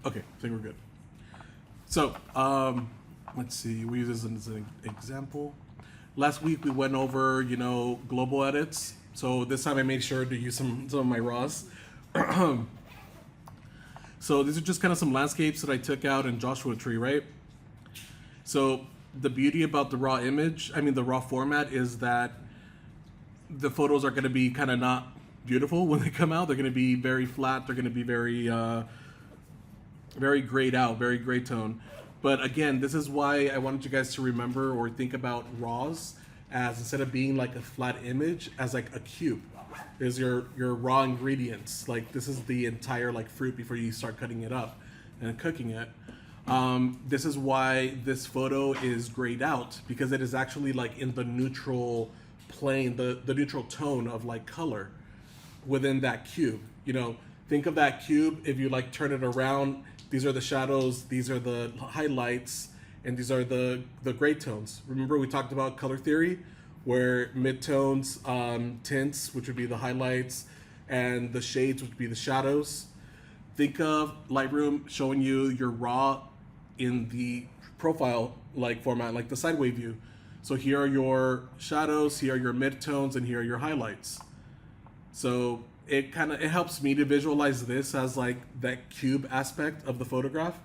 Okay, I think we're good. So, let's see. We use this as an example. Last week we went over, global edits. So this time I made sure to use some of my raws. So these are just kind of some landscapes that I took out in Joshua Tree, right? So the beauty about the raw image, the raw format, is that the photos are going to be kind of not beautiful when they come out. They're going to be very flat. They're going to be very grayed out, very gray tone. But again, this is why I wanted you guys to remember or think about raws as, instead of being like a flat image, as like a cube. There's your raw ingredients. Like this is the entire like fruit before you start cutting it up and cooking it. This is why this photo is grayed out, because it is actually like in the neutral plane, the neutral tone of like color within that cube. Think of that cube. If you like turn it around, these are the shadows, these are the highlights, and these are the gray tones. Remember we talked about color theory, where midtones, tints, which would be the highlights, and the shades, which would be the shadows. Think of Lightroom showing you your raw in the profile like format, like the sideway view. So here are your shadows, here are your midtones, and here are your highlights. So it helps me to visualize this as like that cube aspect of the photograph,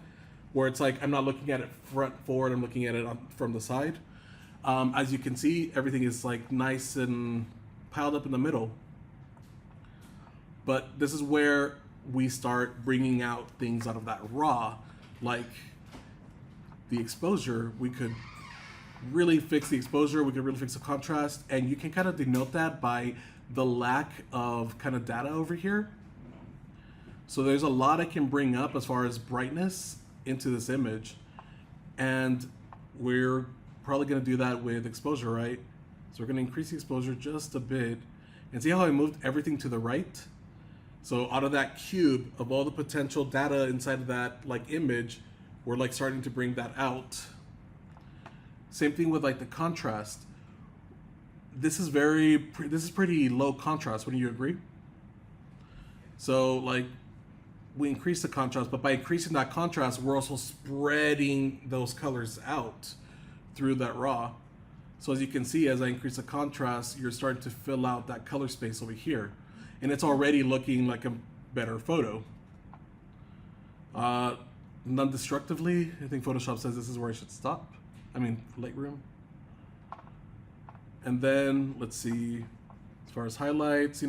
where it's like I'm not looking at it front forward, I'm looking at it from the side. As you can see, everything is like nice and piled up in the middle. But this is where we start bringing out things out of that raw, like the exposure. We could really fix the exposure, we could really fix the contrast, and you can kind of denote that by the lack of kind of data over here. So there's a lot I can bring up as far as brightness into this image, and we're probably going to do that with exposure, right? So we're going to increase the exposure just a bit, and see how I moved everything to the right? So out of that cube of all the potential data inside of that like image, we're like starting to bring that out. Same thing with like the contrast. This is pretty low contrast. Wouldn't you agree? So like we increase the contrast, but by increasing that contrast, we're also spreading those colors out through that raw. So as you can see, as I increase the contrast, you're starting to fill out that color space over here, and it's already looking like a better photo. Non-destructively, I think Photoshop says this is where I should stop. Lightroom. And then let's see, as far as highlights,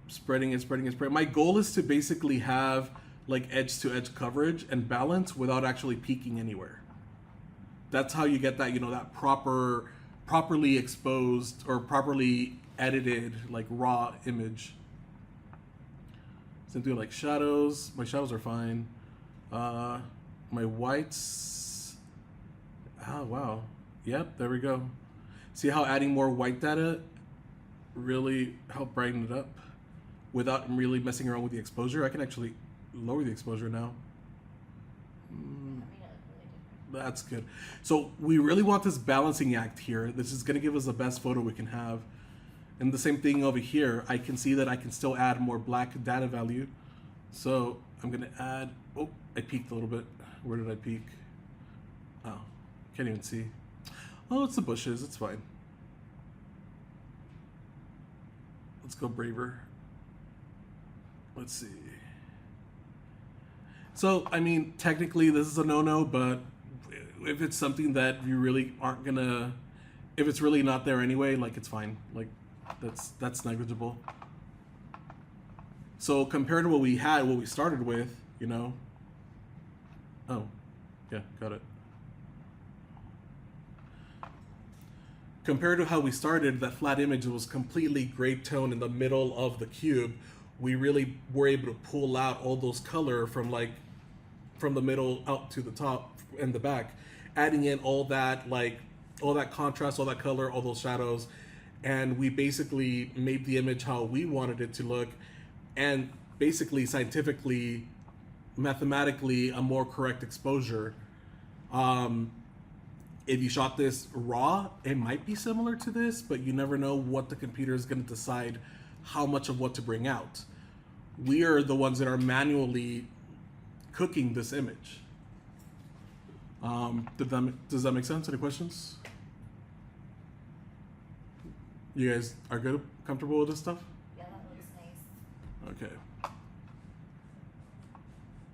spreading it. My goal is to basically have like edge to edge coverage and balance without actually peaking anywhere. That's how you get that, that properly exposed or properly edited like raw image. Same thing like shadows. My shadows are fine. My whites. Oh wow. Yep, there we go. See how adding more white data really helped brighten it up without really messing around with the exposure. I can actually lower the exposure now. That's good. So we really want this balancing act here. This is going to give us the best photo we can have. And the same thing over here. I can see that I can still add more black data value. So I'm going to add, oh, I peaked a little bit. Where did I peak? Oh, can't even see. Oh, it's the bushes. It's fine. Let's go braver. Let's see. So, technically this is a no-no, but if it's something that you really aren't gonna, if it's really not there anyway, like it's fine. Like that's negligible. So compared to what we started with, oh, yeah, got it. Compared to how we started, that flat image was completely gray tone in the middle of the cube. We really were able to pull out all those color from the middle out to the top and the back, adding in all that contrast, all that color, all those shadows, and we basically made the image how we wanted it to look, and basically scientifically, mathematically, a more correct exposure. If you shot this raw, it might be similar to this, but you never know what the computer is going to decide how much of what to bring out. We are the ones that are manually cooking this image. Does that make sense? Any questions? You guys are good, comfortable with this stuff? Yeah, that looks nice. Okay.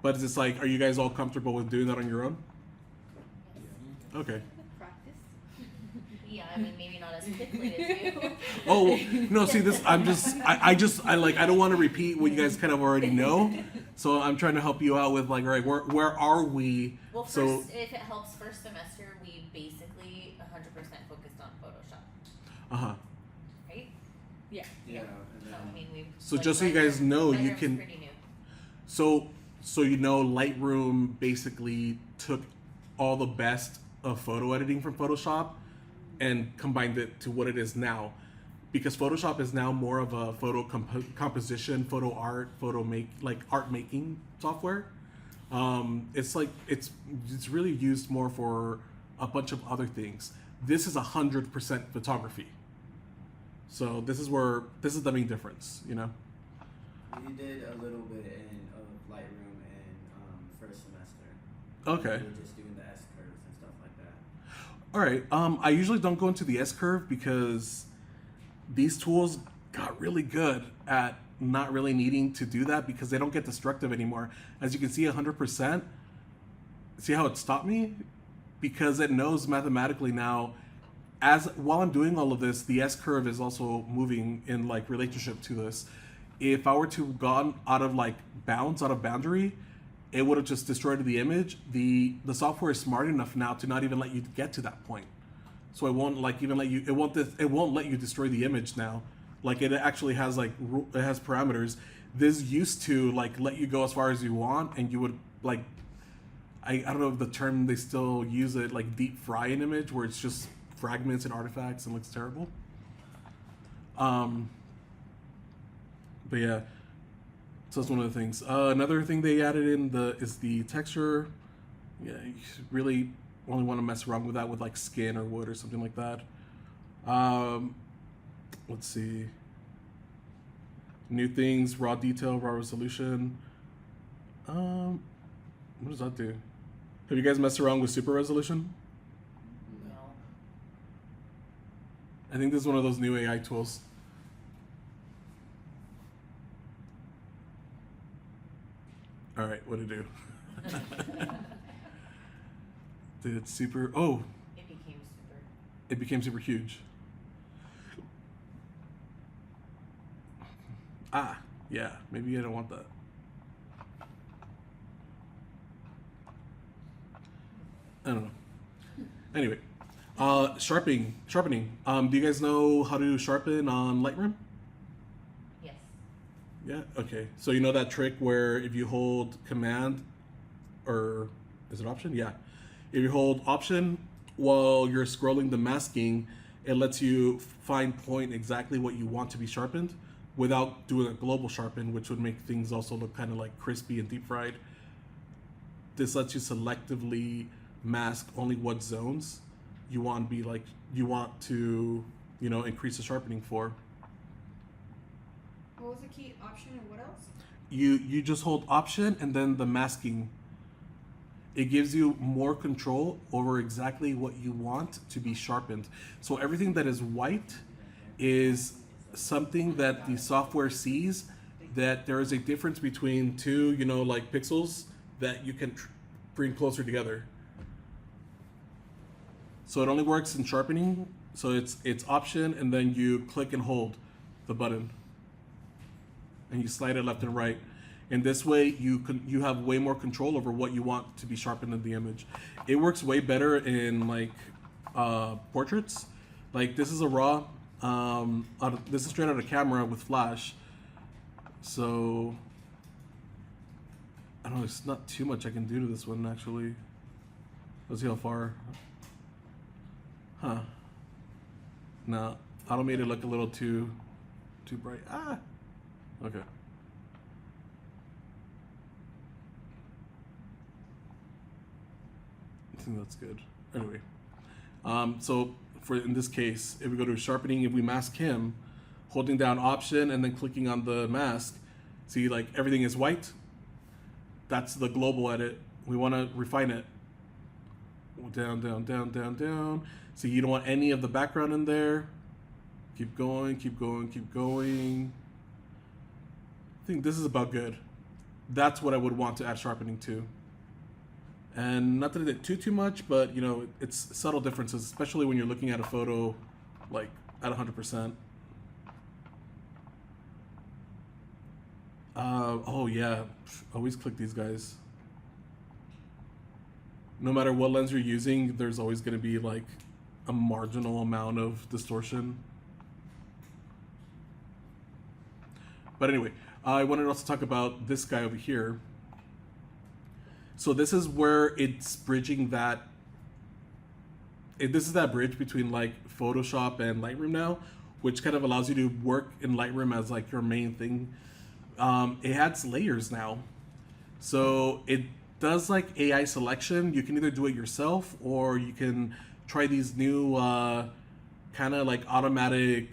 But it's like, are you guys all comfortable with doing that on your own? Yes. Okay. Practice. Yeah, I mean, maybe not as quickly as you. Oh no! See this. I don't want to repeat what you guys kind of already know. So I'm trying to help you out with like, all right, where are we? Well, So if it helps, first semester we basically 100% focused on Photoshop, right? Yeah. Yeah, and So then I mean, we. So just so you guys know, you Lightroom's can- Pretty new. so Lightroom basically took all the best of photo editing from Photoshop and combined it to what it is now, because Photoshop is now more of a photo composition, photo art, art making software. It's like it's really used more for a bunch of other things. This is 100% photography. So this is the main difference, you know. we did a little bit of Lightroom in first semester. Okay. We were just doing the S curves and stuff like that. All right. I usually don't go into the S curve because these tools got really good at not really needing to do that because they don't get destructive anymore. As you can see, 100%. See how it stopped me? Because it knows mathematically now. While I'm doing all of this, the S curve is also moving in like relationship to this. If I were to have gone out of boundary, it would have just destroyed the image. The software is smart enough now to not even let you get to that point. So it won't it won't let you destroy the image now. Like it actually has it has parameters. This used to like let you go as far as you want, and you would like I don't know if the term they still use it, like deep fry an image where it's just fragments and artifacts and looks terrible. But yeah, so that's one of the things. Another thing they added in is the texture. Yeah, you really only want to mess around with that with like skin or wood or something like that. Let's see. New things: raw detail, raw resolution. What does that do? Have you guys messed around with super resolution? No. I think this is one of those new AI tools. All right, what did it do? Did it super? Oh, It became super. it became super huge. Ah, yeah, maybe I don't want that. I don't know. Anyway, sharpening. Do you guys know how to sharpen on Lightroom? Yes. Yeah. Okay. So you know that trick where if you hold Command, or is it Option? Yeah. If you hold Option while you're scrolling the masking, it lets you fine point exactly what you want to be sharpened without doing a global sharpen, which would make things also look kind of like crispy and deep fried. This lets you selectively mask only what zones you want to increase the sharpening for. What was the key? Option and what else? You just hold Option and then the masking. It gives you more control over exactly what you want to be sharpened. So everything that is white is something that the software sees that there is a difference between two, like pixels that you can bring closer together. So it only works in sharpening. So it's Option and then you click and hold the button, and you slide it left and right. And this way you have way more control over what you want to be sharpened in the image. It works way better in like portraits. Like this is a raw. This is straight out of camera with flash. So I don't know. There's not too much I can do to this one actually. Let's see how far. Huh. No, Auto made it look a little too bright. Ah. Okay. I think that's good. Anyway, so in this case, if we go to sharpening, if we mask him, holding down Option and then clicking on the mask, See, like everything is white. That's the global edit. We want to refine it. Down, down, down, down, down. So you don't want any of the background in there. Keep going, keep going, keep going. I think this is about good. That's what I would want to add sharpening to. And not that it did too much, but you know, it's subtle differences, especially when you're looking at a photo like at 100%. Oh yeah, always click these guys. No matter what lens you're using, there's always going to be like a marginal amount of distortion. But anyway, I wanted to also talk about this guy over here. So this is where it's bridging that. This is that bridge between like Photoshop and Lightroom now, which kind of allows you to work in Lightroom as like your main thing. It adds layers now. So it does like AI selection. You can either do it yourself or you can try these new kind of like automatic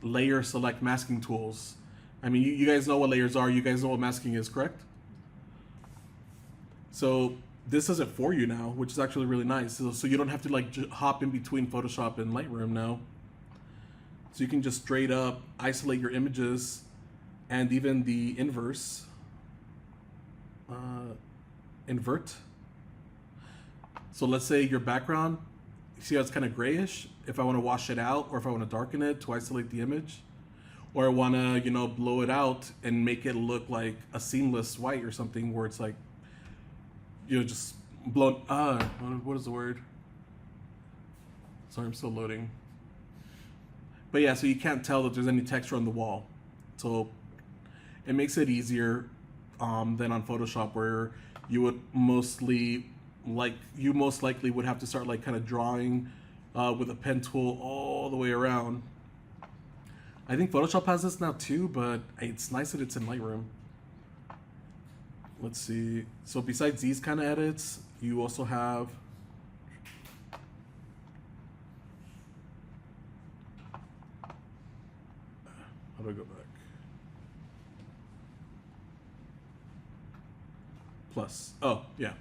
layer select masking tools. I mean, you guys know what layers are. You guys know what masking is, correct? So this does it for you now, which is actually really nice. So you don't have to like hop in between Photoshop and Lightroom now. So you can just straight up isolate your images and even the inverse. Invert. So let's say your background, you see how it's kind of grayish? If I want to wash it out or if I want to darken it to isolate the image, or I want to, you know, blow it out and make it look like a seamless white or something where it's like, you know, just blown, what is the word? Sorry, I'm still loading. But yeah, so you can't tell that there's any texture on the wall. So it makes it easier than on Photoshop, where you would most likely would have to start like kind of drawing with a pen tool all the way around. I think Photoshop has this now too, but it's nice that it's in Lightroom. Let's see. So besides these kind of edits, you also have how do I go back? Plus. Oh, yeah.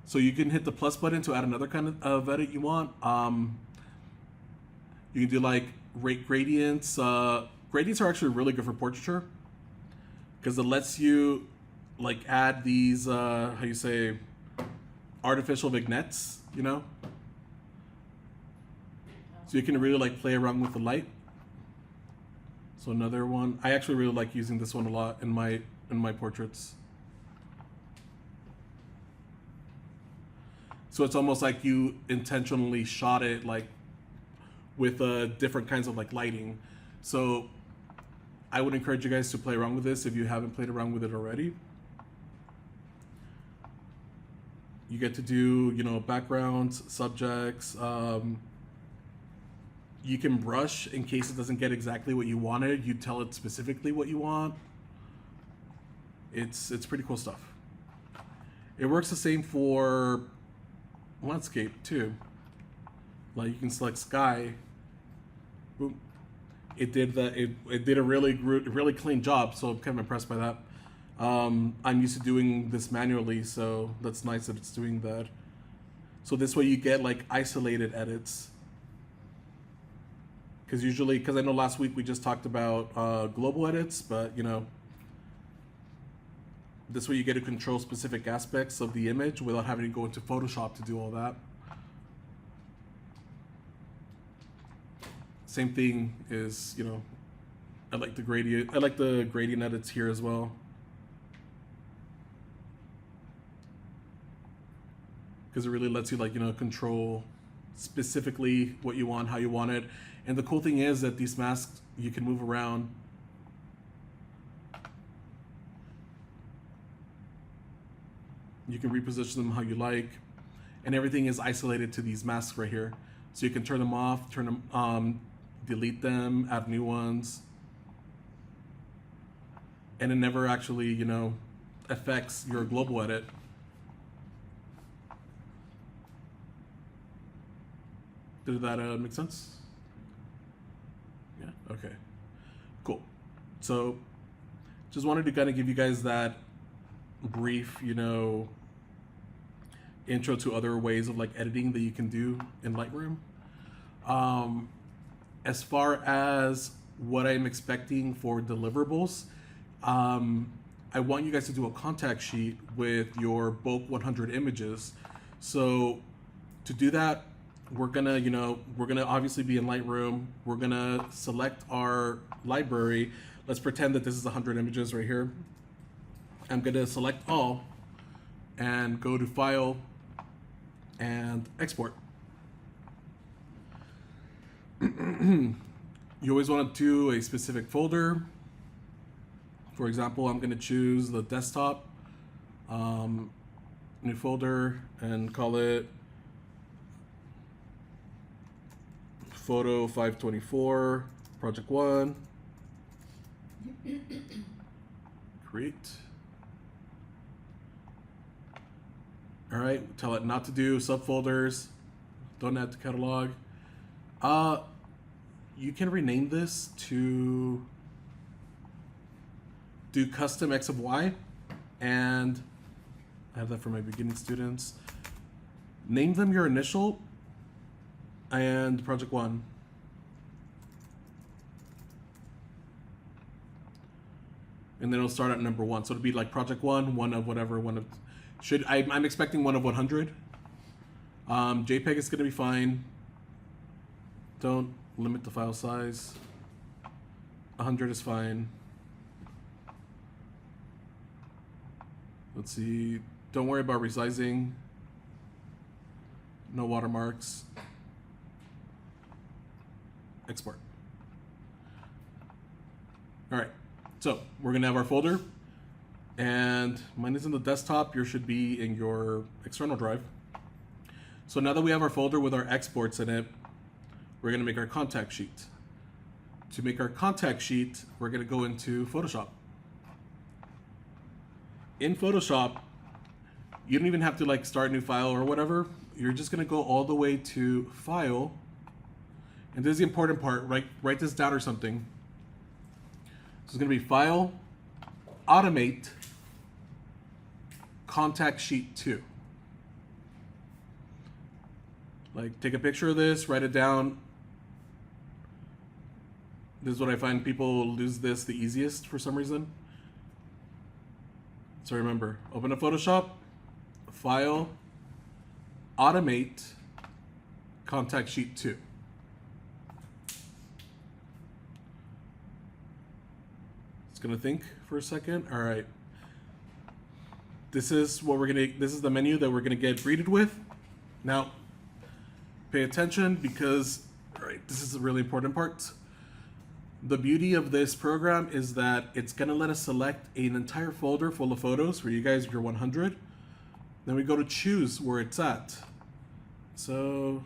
So you can hit the plus button to add another kind of edit you want. You can do like gradients. Gradients are actually really good for portraiture because it lets you like add these, how you say, artificial vignettes, you know? So you can really like play around with the light. So another one, I actually really like using this one a lot in my portraits. So it's almost like you intentionally shot it like with different kinds of like lighting. So I would encourage you guys to play around with this if you haven't played around with it already. You get to do, you know, backgrounds, subjects. You can brush in case it doesn't get exactly what you wanted. You tell it specifically what you want. It's pretty cool stuff. It works the same for landscape too. Like you can select sky. Boom. It did that. It did a really clean job. So I'm kind of impressed by that. I'm used to doing this manually, so that's nice that it's doing that. So this way you get like isolated edits. Because I know last week we just talked about global edits, but you know, this way you get to control specific aspects of the image without having to go into Photoshop to do all that. Same thing is, you know, I like the gradient edits here as well. Because it really lets you like, you know, control specifically what you want, how you want it. And the cool thing is that these masks, you can move around. You can reposition them how you like. And everything is isolated to these masks right here. So you can turn them off, turn them, delete them, add new ones. And it never actually, you know, affects your global edit. Did that make sense? Yeah, okay, cool. So just wanted to kind of give you guys that brief, intro to other ways of like editing that you can do in Lightroom. As far as what I'm expecting for deliverables, I want you guys to do a contact sheet with your bulk 100 images. So to do that, we're gonna obviously be in Lightroom. We're gonna select our library. Let's pretend that this is 100 images right here. I'm gonna select all and go to File and Export. You always want to do a specific folder. For example, I'm gonna choose the desktop, new folder, and call it Photo 524, Project 1. Create. All right, tell it not to do subfolders. Don't add to catalog. You can rename this to do custom X of Y, and I have that for my beginning students. Name them your initial and Project 1. And then it'll start at number 1. So it'll be like Project 1, one of whatever, I'm expecting 1 of 100. JPEG is gonna be fine. Don't limit the file size. 100 is fine. Let's see, don't worry about resizing. No watermarks. Export. All right, so we're gonna have our folder, and mine is in the desktop. Yours should be in your external drive. So now that we have our folder with our exports in it, we're gonna make our contact sheet. To make our contact sheet, we're gonna go into Photoshop. In Photoshop, you don't even have to like start a new file or whatever. You're just gonna go all the way to File, and this is the important part. Write this down or something. So it's gonna be File, Automate, Contact Sheet 2. Like, take a picture of this, write it down. This is what I find people lose this the easiest for some reason. So remember, open up Photoshop, File, Automate, Contact Sheet 2. It's gonna think for a second. All right. This is the menu that we're gonna get greeted with. Now, pay attention because, all right, this is a really important part. The beauty of this program is that it's gonna let us select an entire folder full of photos for you guys, your 100. Then we go to choose where it's at. So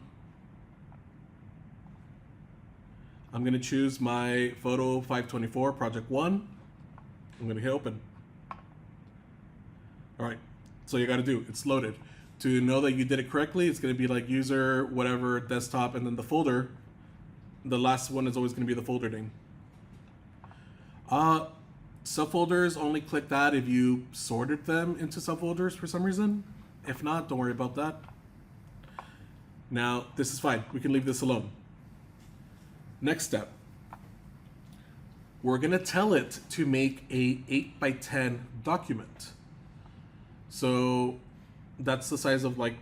I'm gonna choose my photo 524, Project 1. I'm gonna hit open. All right, so you gotta do, it's loaded. To know that you did it correctly, it's gonna be like user, whatever, desktop, and then the folder. The last one is always gonna be the folder name. Subfolders, only click that if you sorted them into subfolders for some reason. If not, don't worry about that. Now, this is fine. We can leave this alone. Next step. We're gonna tell it to make a 8x10 document. So that's the size of like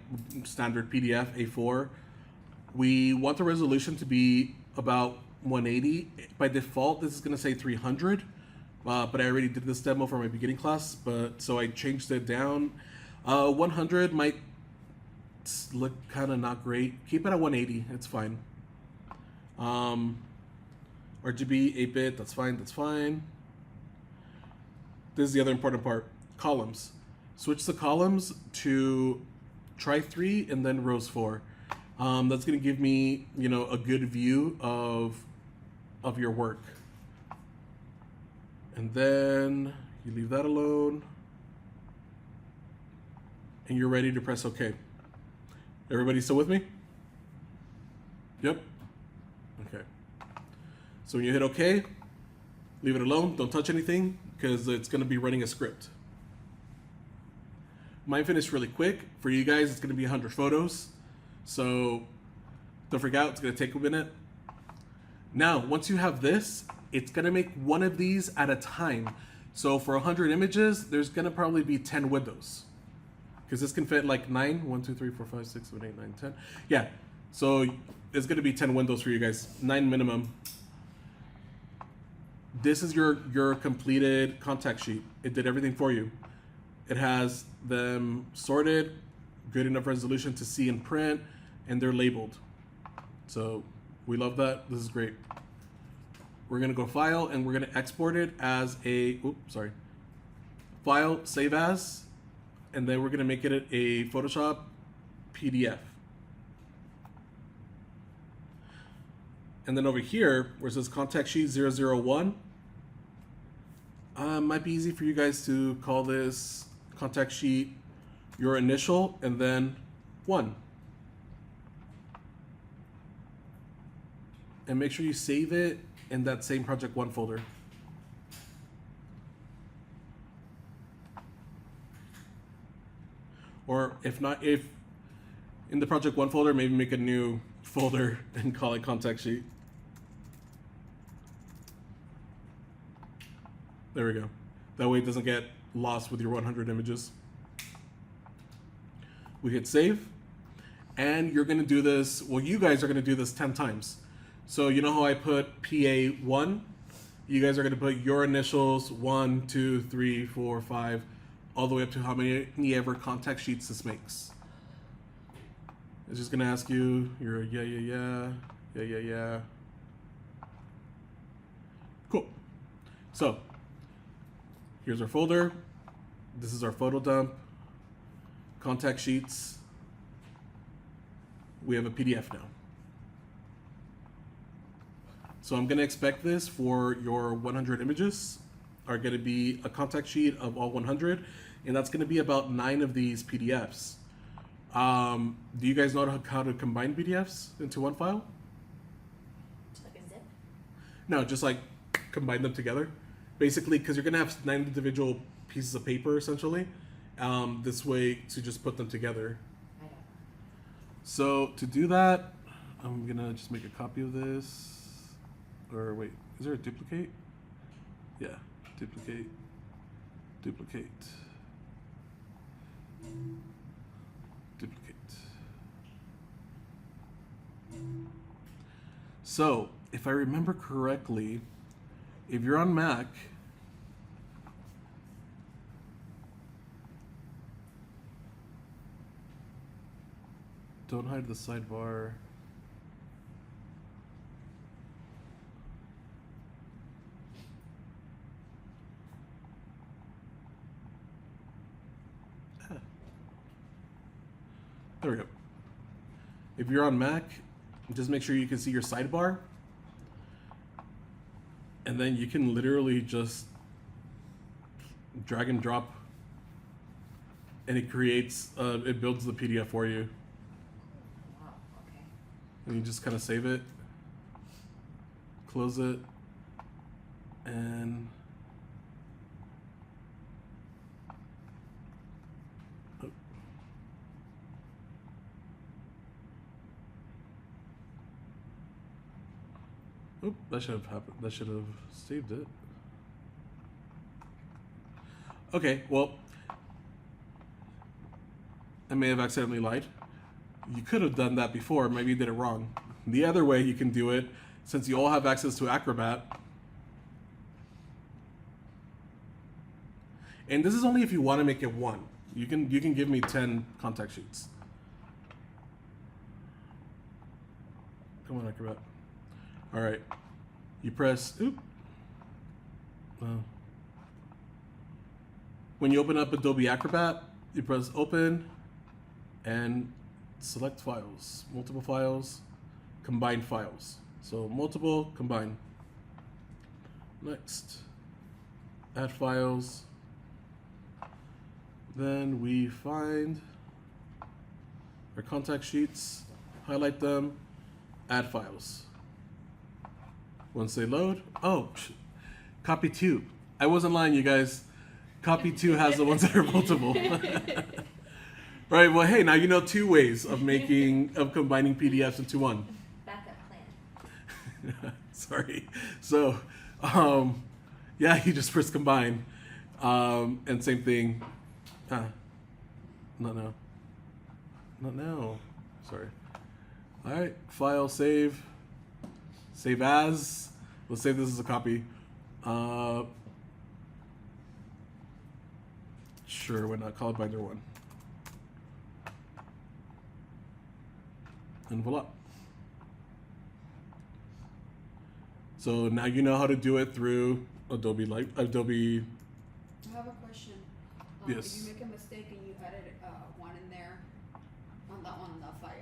standard PDF A4. We want the resolution to be about 180. By default, this is gonna say 300, but I already did this demo for my beginning class, so I changed it down. 100 might look kind of not great. Keep it at 180, it's fine. RGB, 8-bit, that's fine, that's fine. This is the other important part, columns. Switch the columns to try 3 and then rows 4. That's gonna give me, a good view of your work. And then you leave that alone. And you're ready to press OK. Everybody still with me? Yep. Okay. So when you hit OK, Leave it alone. Don't touch anything because it's going to be running a script. Mine finished really quick. For you guys, it's going to be 100 photos. So don't freak out. It's going to take a minute. Now, once you have this, it's going to make one of these at a time. So for 100 images, there's going to probably be 10 windows. Because this can fit like 9. 1, 2, 3, 4, 5, 6, 7, 8, 9, 10. Yeah. So there's going to be 10 windows for you guys. 9 minimum. This is your completed contact sheet. It did everything for you. It has them sorted, good enough resolution to see and print, and they're labeled. So we love that. This is great. We're gonna go file and we're gonna export it as a file, save as, and then we're gonna make it a Photoshop PDF. And then over here, where it says contact sheet 001, might be easy for you guys to call this contact sheet your initial and then 1. And make sure you save it in that same project 1 folder. Or if not, if in the project 1 folder, maybe make a new folder and call it contact sheet. There we go. That way it doesn't get lost with your 100 images. We hit save, and you're gonna do this, well, you guys are gonna do this 10 times. So you know how I put PA1? You guys are gonna put your initials 1, 2, 3, 4, 5, all the way up to how many ever contact sheets this makes. It's just gonna ask you your yeah. Cool. So here's our folder. This is our photo dump. Contact sheets. We have a PDF now. So I'm gonna expect this for your 100 images are gonna be a contact sheet of all 100, and that's gonna be about 9 of these PDFs. Do you guys know how to combine PDFs into one file? Like a zip? No, just like combine them together. Basically, because you're gonna have 9 individual pieces of paper essentially. This way to just put them together. I don't know. So to do that, I'm gonna just make a copy of this. Or wait, is there a duplicate? Yeah, duplicate, duplicate, duplicate. So if I remember correctly, if you're on Mac, don't hide the sidebar. There we go. If you're on Mac, just make sure you can see your sidebar. And then you can literally just drag and drop, and it creates, it builds the PDF for you. Wow, okay. And you just kind of save it, close it, and oop, that should have happened. That should have saved it. Okay, well, I may have accidentally lied. You could have done that before. Maybe you did it wrong. The other way you can do it, since you all have access to Acrobat, and this is only if you want to make it 1. You can give me 10 contact sheets. Come on, Acrobat. All right, you press, when you open up Adobe Acrobat, you press open and select files, multiple files, combine files. So multiple, combine. Next, add files. Then we find our contact sheets, highlight them, add files. Once they load, Copy 2. I wasn't lying, you guys. Copy 2 has the ones that are multiple. Right, well, hey, now you know 2 ways of combining PDFs into one. Backup plan. Sorry. So, yeah, you just press combine. And same thing. Not now. Not now. Sorry. All right, file, save. Save as. Let's save this as a copy. Sure, why not? Call it binder 1. And voila. So now you know how to do it through Adobe. I have a question. Yes. If you make a mistake and you added one in there on that file,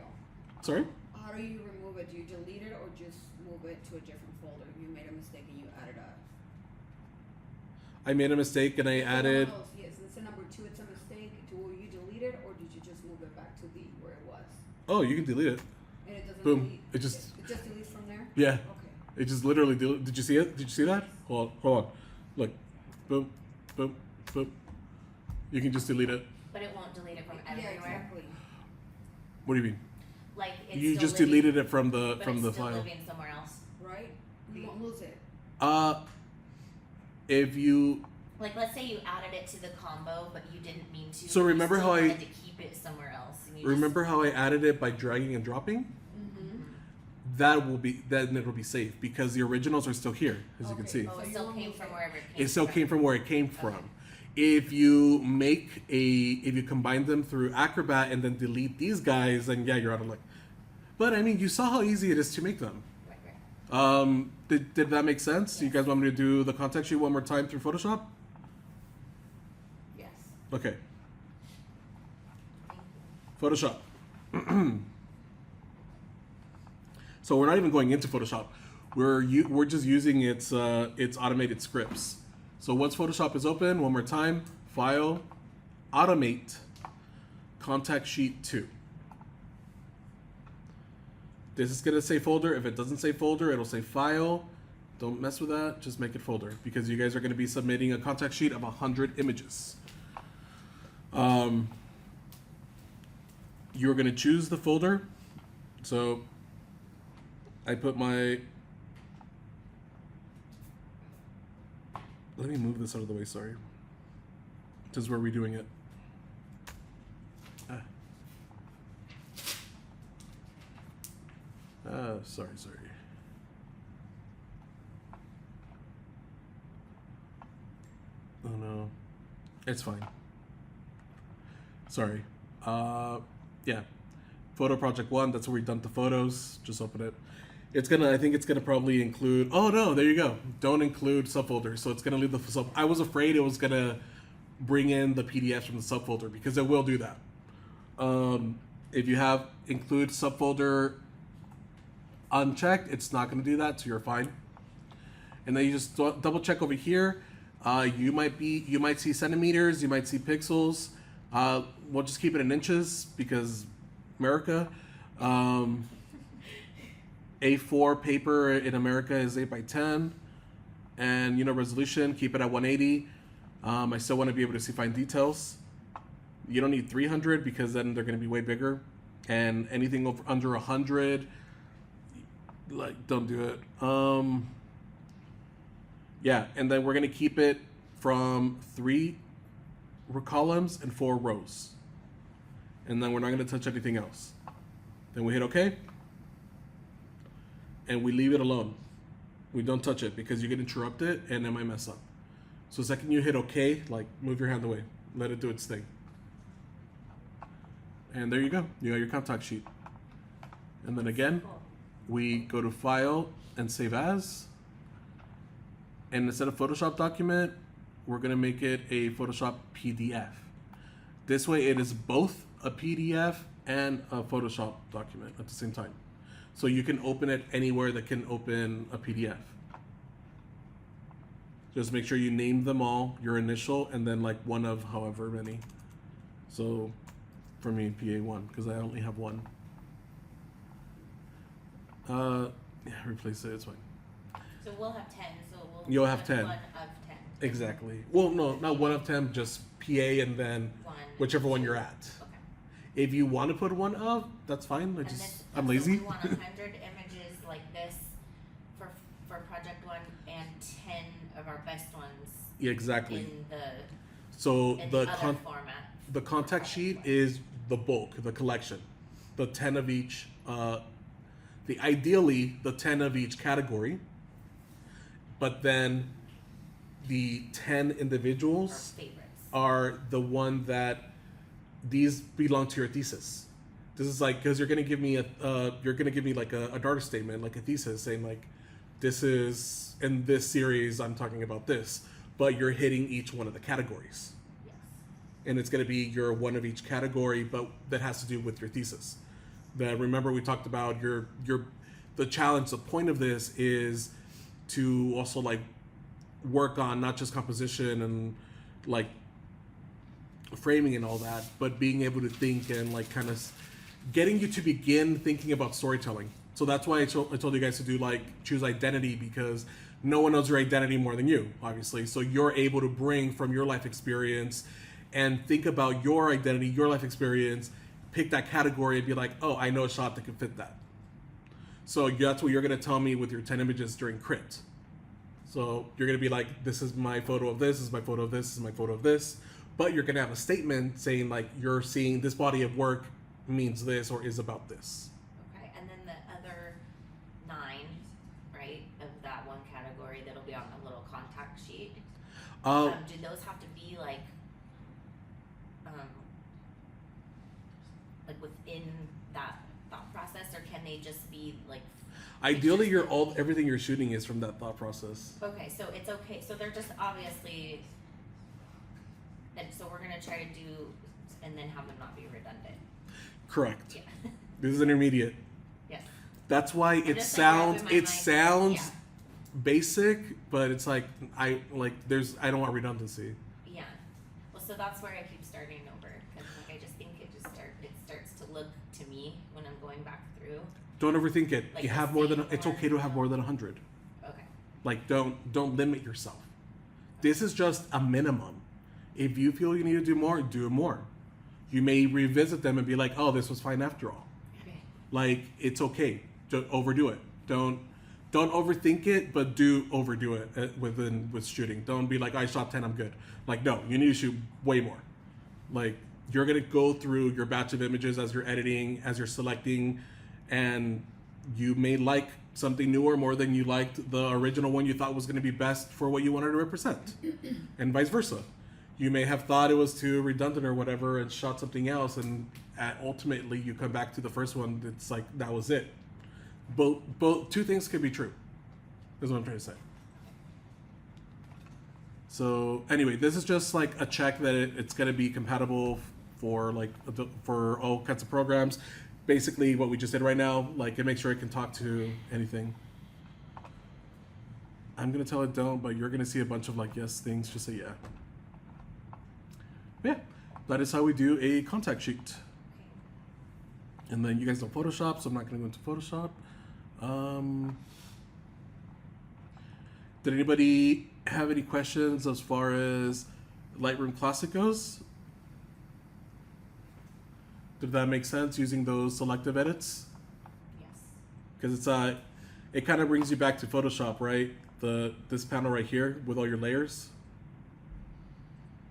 Sorry? how do you remove it? Do you delete it or just move it to a different folder? You made a mistake and you added I made a mistake and I added. Yes, it's a number 2. It's a mistake. Will you delete it or did you just move it back to where it was? Oh, you can delete it. And it doesn't Boom. delete. It just. It just deletes from there. Yeah. Okay. It just literally. Did you see it? Did you see that? Hold on. Look. Boom. Boom. Boom. You can just delete it. But it won't delete it from Yeah, everywhere. exactly. What do you mean? Like it's You still just living, deleted it from the but from it's the still file. living somewhere else. Right? You won't lose it. If you. Like let's say you added it to the combo, but you didn't mean to. So remember you still how I- wanted to keep it somewhere else. And you Remember how I added it by dragging and dropping? Mm-hmm. Then it'll be safe because the originals are still here, as you can see. Oh, So it you still will came move from it. wherever it came. It still came from where it came from. If you combine them through Acrobat and then delete these guys, then yeah, you're out of luck. But I mean, you saw how easy it is to make them. Right. Did that make sense? You guys want me to do the contact sheet one more time through Photoshop? Yes. Okay, Thank you. Photoshop. So we're not even going into Photoshop. We're just using its automated scripts. So once Photoshop is open, one more time, File, Automate, Contact Sheet 2. This is gonna say folder. If it doesn't say folder, it'll say file. Don't mess with that. Just make it folder because you guys are gonna be submitting a contact sheet of 100 images. You're gonna choose the folder. So I put my. Let me move this out of the way. Sorry. This is where we're doing it. Sorry. Oh no. It's fine. Sorry. Yeah. Photo project 1, that's where we've done the photos. Just open it. I think it's gonna probably include, oh no, there you go. Don't include subfolders. So it's gonna leave the sub. I was afraid it was gonna bring in the PDFs from the subfolder because it will do that. If you have include subfolder unchecked, it's not gonna do that, so you're fine. And then you just double check over here. You might see centimeters, you might see pixels. We'll just keep it in inches because America. A4 paper in America is 8x10, and resolution, keep it at 180. I still want to be able to see fine details. You don't need 300 because then they're going to be way bigger, and anything under 100, don't do it. Yeah, and then we're going to keep it from 3 columns and 4 rows, and then we're not going to touch anything else. Then we hit OK. And we leave it alone. We don't touch it because you get interrupted and it might mess up. So the second you hit OK, move your hand away. Let it do its thing. And there you go. You got your contact sheet. And then again, we go to File and Save As. And instead of Photoshop document, we're going to make it a Photoshop PDF. This way it is both a PDF and a Photoshop document at the same time. So you can open it anywhere that can open a PDF. Just make sure you name them all, your initial, and then one of however many. So for me, PA1, because I only have one. Yeah, replace it, it's fine. So we'll have 10, so we'll You'll have 10. 1 of 10. Exactly. Well, no, not 1 of 10, just PA and then One. whichever one you're at. Okay. If you want to put 1 of, that's fine. And I'm so lazy. we want 100 images like this for project 1 and 10 of our best ones Yeah, exactly. in the So in the the other format. the contact sheet is the bulk, the collection, the 10 of each. Ideally the 10 of each category, but then the 10 Our individuals favorites. are the one that these belong to your thesis. This is like, because you're gonna give me like a data statement, like a thesis saying like, this is in this series I'm talking about this, but you're hitting each one of the categories, Yes. and it's gonna be your one of each category, but that has to do with your thesis. That, remember, we talked about the challenge. The point of this is to also like work on not just composition and like framing and all that, but being able to think and like kind of getting you to begin thinking about storytelling. So that's why I told you guys to do like choose identity, because no one knows your identity more than you, obviously. So you're able to bring from your life experience and think about your identity, your life experience, pick that category and be like, oh, I know a shot that can fit that. So that's what you're going to tell me with your 10 images during crypt. So you're going to be like, this is my photo of this, this is my photo of this, this is my photo of this. But you're going to have a statement saying like, you're seeing this body of work means this or is about this. Okay, and then the other 9, right, of that one category that'll be on the little contact sheet. Do those have to be like within that thought process, or can they just be like? Ideally, everything you're shooting is from that thought process. Okay, so it's okay. So they're just obviously. And so we're gonna try to do, and then have them not be redundant. Correct. Yeah. This is intermediate. Yes. That's why it just, sounds like, wrapping my mind- sounds basic, but it's like I don't want redundancy. Yeah. Well, so that's where I keep starting over, because like I just think it starts to look to me when I'm going back through. Don't overthink it. Like You the have more than same it's or- okay to have more than 100. Okay. Like don't limit yourself. This is just a minimum. If you feel you need to do more. You may revisit them and be like, oh, this was fine after all. Okay. Like, it's okay. Don't overdo it. Don't overthink it, but do overdo it with shooting. Don't be like, I shot 10, I'm good. Like, no, you need to shoot way more. Like, you're gonna go through your batch of images as you're editing, as you're selecting, and you may like something newer more than you liked the original one you thought was gonna be best for what you wanted to represent, and vice versa. You may have thought it was too redundant or whatever and shot something else, and ultimately you come back to the first one. It's like that was it. Both two things can be true. Is what I'm trying to say. So anyway, this is just like a check that it's going to be compatible for all kinds of programs. Basically, what we just did right now, like it makes sure it can talk to anything. I'm gonna tell it don't, but you're gonna see a bunch of like yes things. Just say yeah. Yeah, that is how we do a contact sheet. And then you guys know Photoshop, so I'm not going to go into Photoshop. Did anybody have any questions as far as Lightroom Classic goes? Did that make sense using those selective edits? Yes. Because it kind of brings you back to Photoshop, right? This panel right here with all your layers.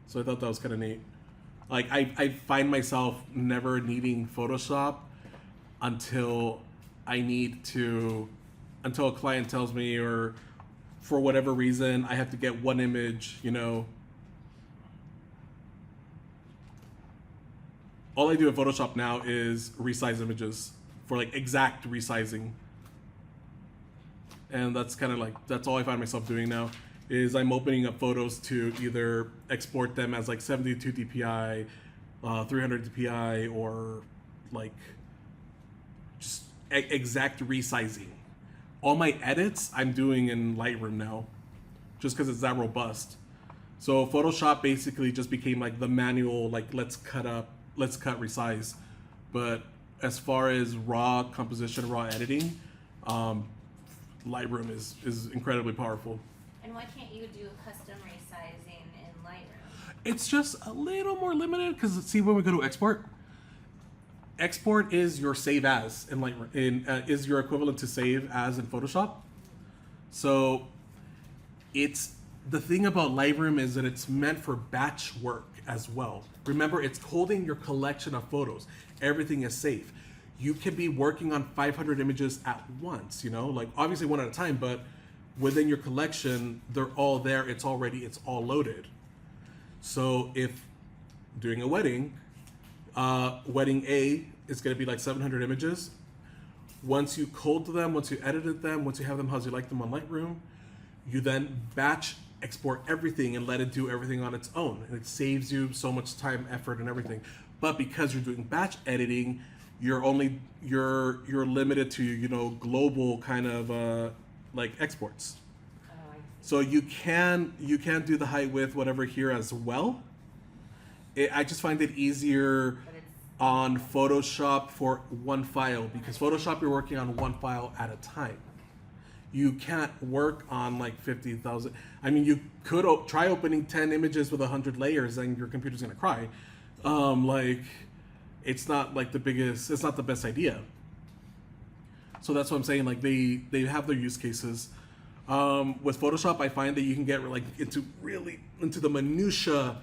So I thought that was kind of neat. Like I find myself never needing Photoshop until a client tells me, or for whatever reason I have to get one image, All I do in Photoshop now is resize images for like exact resizing. And that's kind of like, that's all I find myself doing now. Is I'm opening up photos to either export them as like 72 dpi, 300 dpi, or like just exact resizing. All my edits I'm doing in Lightroom now, just because it's that robust. So Photoshop basically just became like the manual, like let's cut, resize. But as far as raw composition, raw editing, Lightroom is incredibly powerful. And And why can't you do custom resizing in Lightroom? It's just a little more limited because see when we go to export is your save as in Lightroom, is your equivalent to save as in Photoshop. So it's the thing about Lightroom is that it's meant for batch work as well. Remember, it's holding your collection of photos. Everything is safe. You can be working on 500 images at once, you know, like obviously one at a time, but within your collection, they're all there. It's all loaded. So if doing a wedding, wedding A is going to be like 700 images. Once you code them, once you edited them, once you have them how you like them on Lightroom, you then batch export everything and let it do everything on its own. And it saves you so much time, effort, and everything. But because you're doing batch editing, you're limited to, you know, global kind of like exports. Oh, I see. So you can do the height width whatever here as well. I just find it easier But it's on Photoshop for one file because Photoshop you're working on one file at a time. You can't work on like 50,000. I mean, you could try opening 10 images with 100 layers and your computer's gonna cry. Like, it's not like it's not the best idea. So that's what I'm saying. Like they have their use cases. With Photoshop, I find that you can get like into the minutia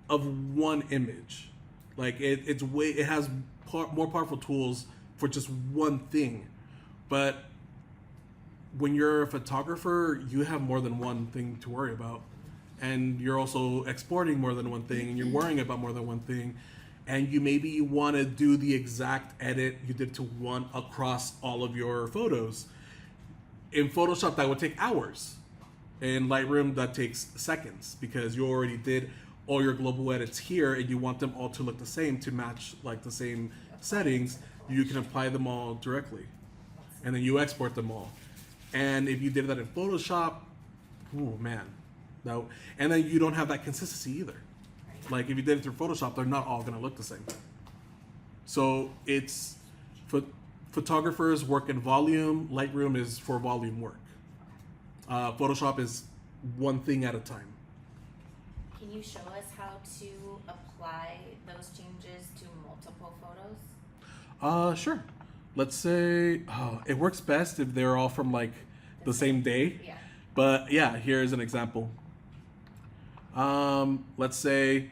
of one image. Like it has more powerful tools for just one thing. But when you're a photographer, you have more than one thing to worry about. And you're also exporting more than one thing and you're worrying about more than one thing. And you want to do the exact edit you did to one across all of your photos. In Photoshop, that would take hours. In Lightroom, that takes seconds because you already did all your global edits here and you want them all to look the same to match like the same settings. You can apply them all directly. And then you export them all. And if you did that in Photoshop, oh man. No. And then you don't have that consistency either. Like if you did it through Photoshop, they're not all gonna look the same. So it's photographers work in volume. Lightroom is for volume work. Photoshop is one thing at a time. Can you show us how to apply those changes to multiple photos? Sure. Let's say it works best if they're all from like the same day. Yeah. But yeah, here's an example. Let's say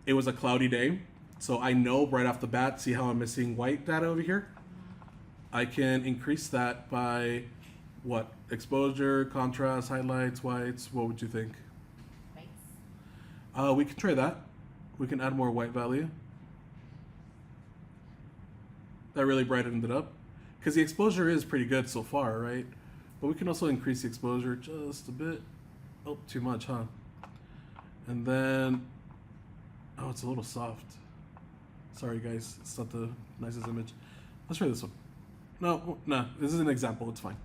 it was a cloudy day. So I know right off the bat, see how I'm missing white data over here? I can increase that by what? Exposure, contrast, highlights, whites. What would you think? Right. We can try that. We can add more white value. That really brightened it up. Because the exposure is pretty good so far, right? But we can also increase the exposure just a bit. Oh, too much, huh? And then, oh, it's a little soft. Sorry, guys. It's not the nicest image. Let's try this one. No, this is an example. It's fine.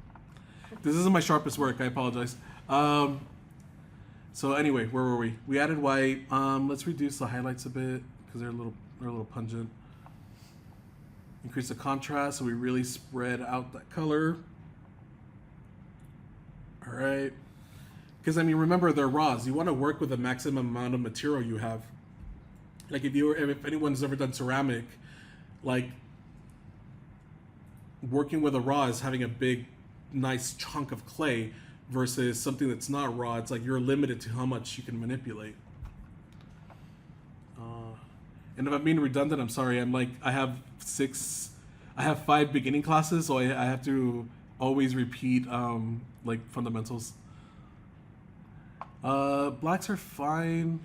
This isn't my sharpest work. I apologize. So anyway, where were we? We added white. Let's reduce the highlights a bit because they're a little pungent. Increase the contrast so we really spread out that color. All right. Because I mean, remember they're raws. You want to work with the maximum amount of material you have. Like if anyone's ever done ceramic, like working with a raw is having a big, nice chunk of clay versus something that's not raw. It's like you're limited to how much you can manipulate. And if I'm being redundant, I'm sorry. I have 5 beginning classes, so I have to always repeat like fundamentals. Blacks are fine.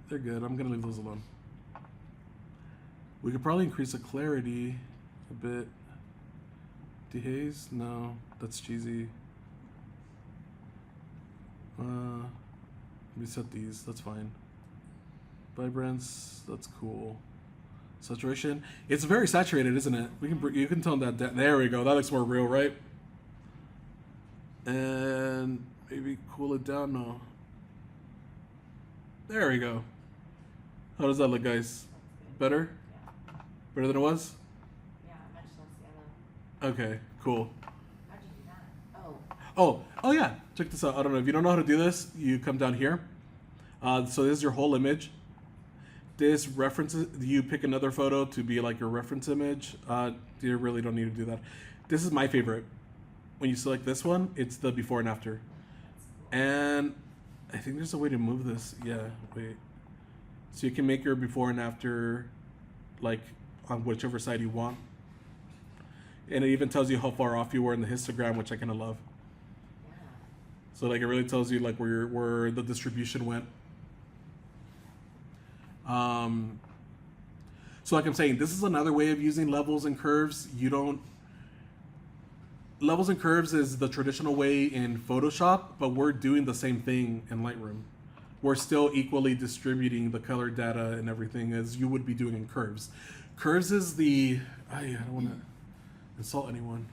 They're good. I'm gonna leave those alone. We could probably increase the clarity a bit. Dehaze? No, that's cheesy. Reset these. That's fine. Vibrance. That's cool. Saturation. It's very saturated, isn't it? You can tone that down. There we go. That looks more real, right? And maybe cool it down. No. There we go. How does that look, guys? Better? Yeah. Better than it was? Yeah, much less yellow. Okay, cool. How'd you do that? Oh yeah. Check this out. I don't know if you don't know how to do this. You come down here. So this is your whole image. This references. You pick another photo to be like your reference image. You really don't need to do that. This is my favorite. When you select this one, it's the before and after. And I think there's a way to move this. Yeah, wait. So you can make your before and after, like on whichever side you want. And it even tells you how far off you were in the histogram, which I kind of love. Yeah. So like it really tells you like where the distribution went. So like I'm saying, this is another way of using levels and curves. Levels and curves is the traditional way in Photoshop, but we're doing the same thing in Lightroom. We're still equally distributing the color data and everything as you would be doing in curves. Curves is I don't want to insult anyone.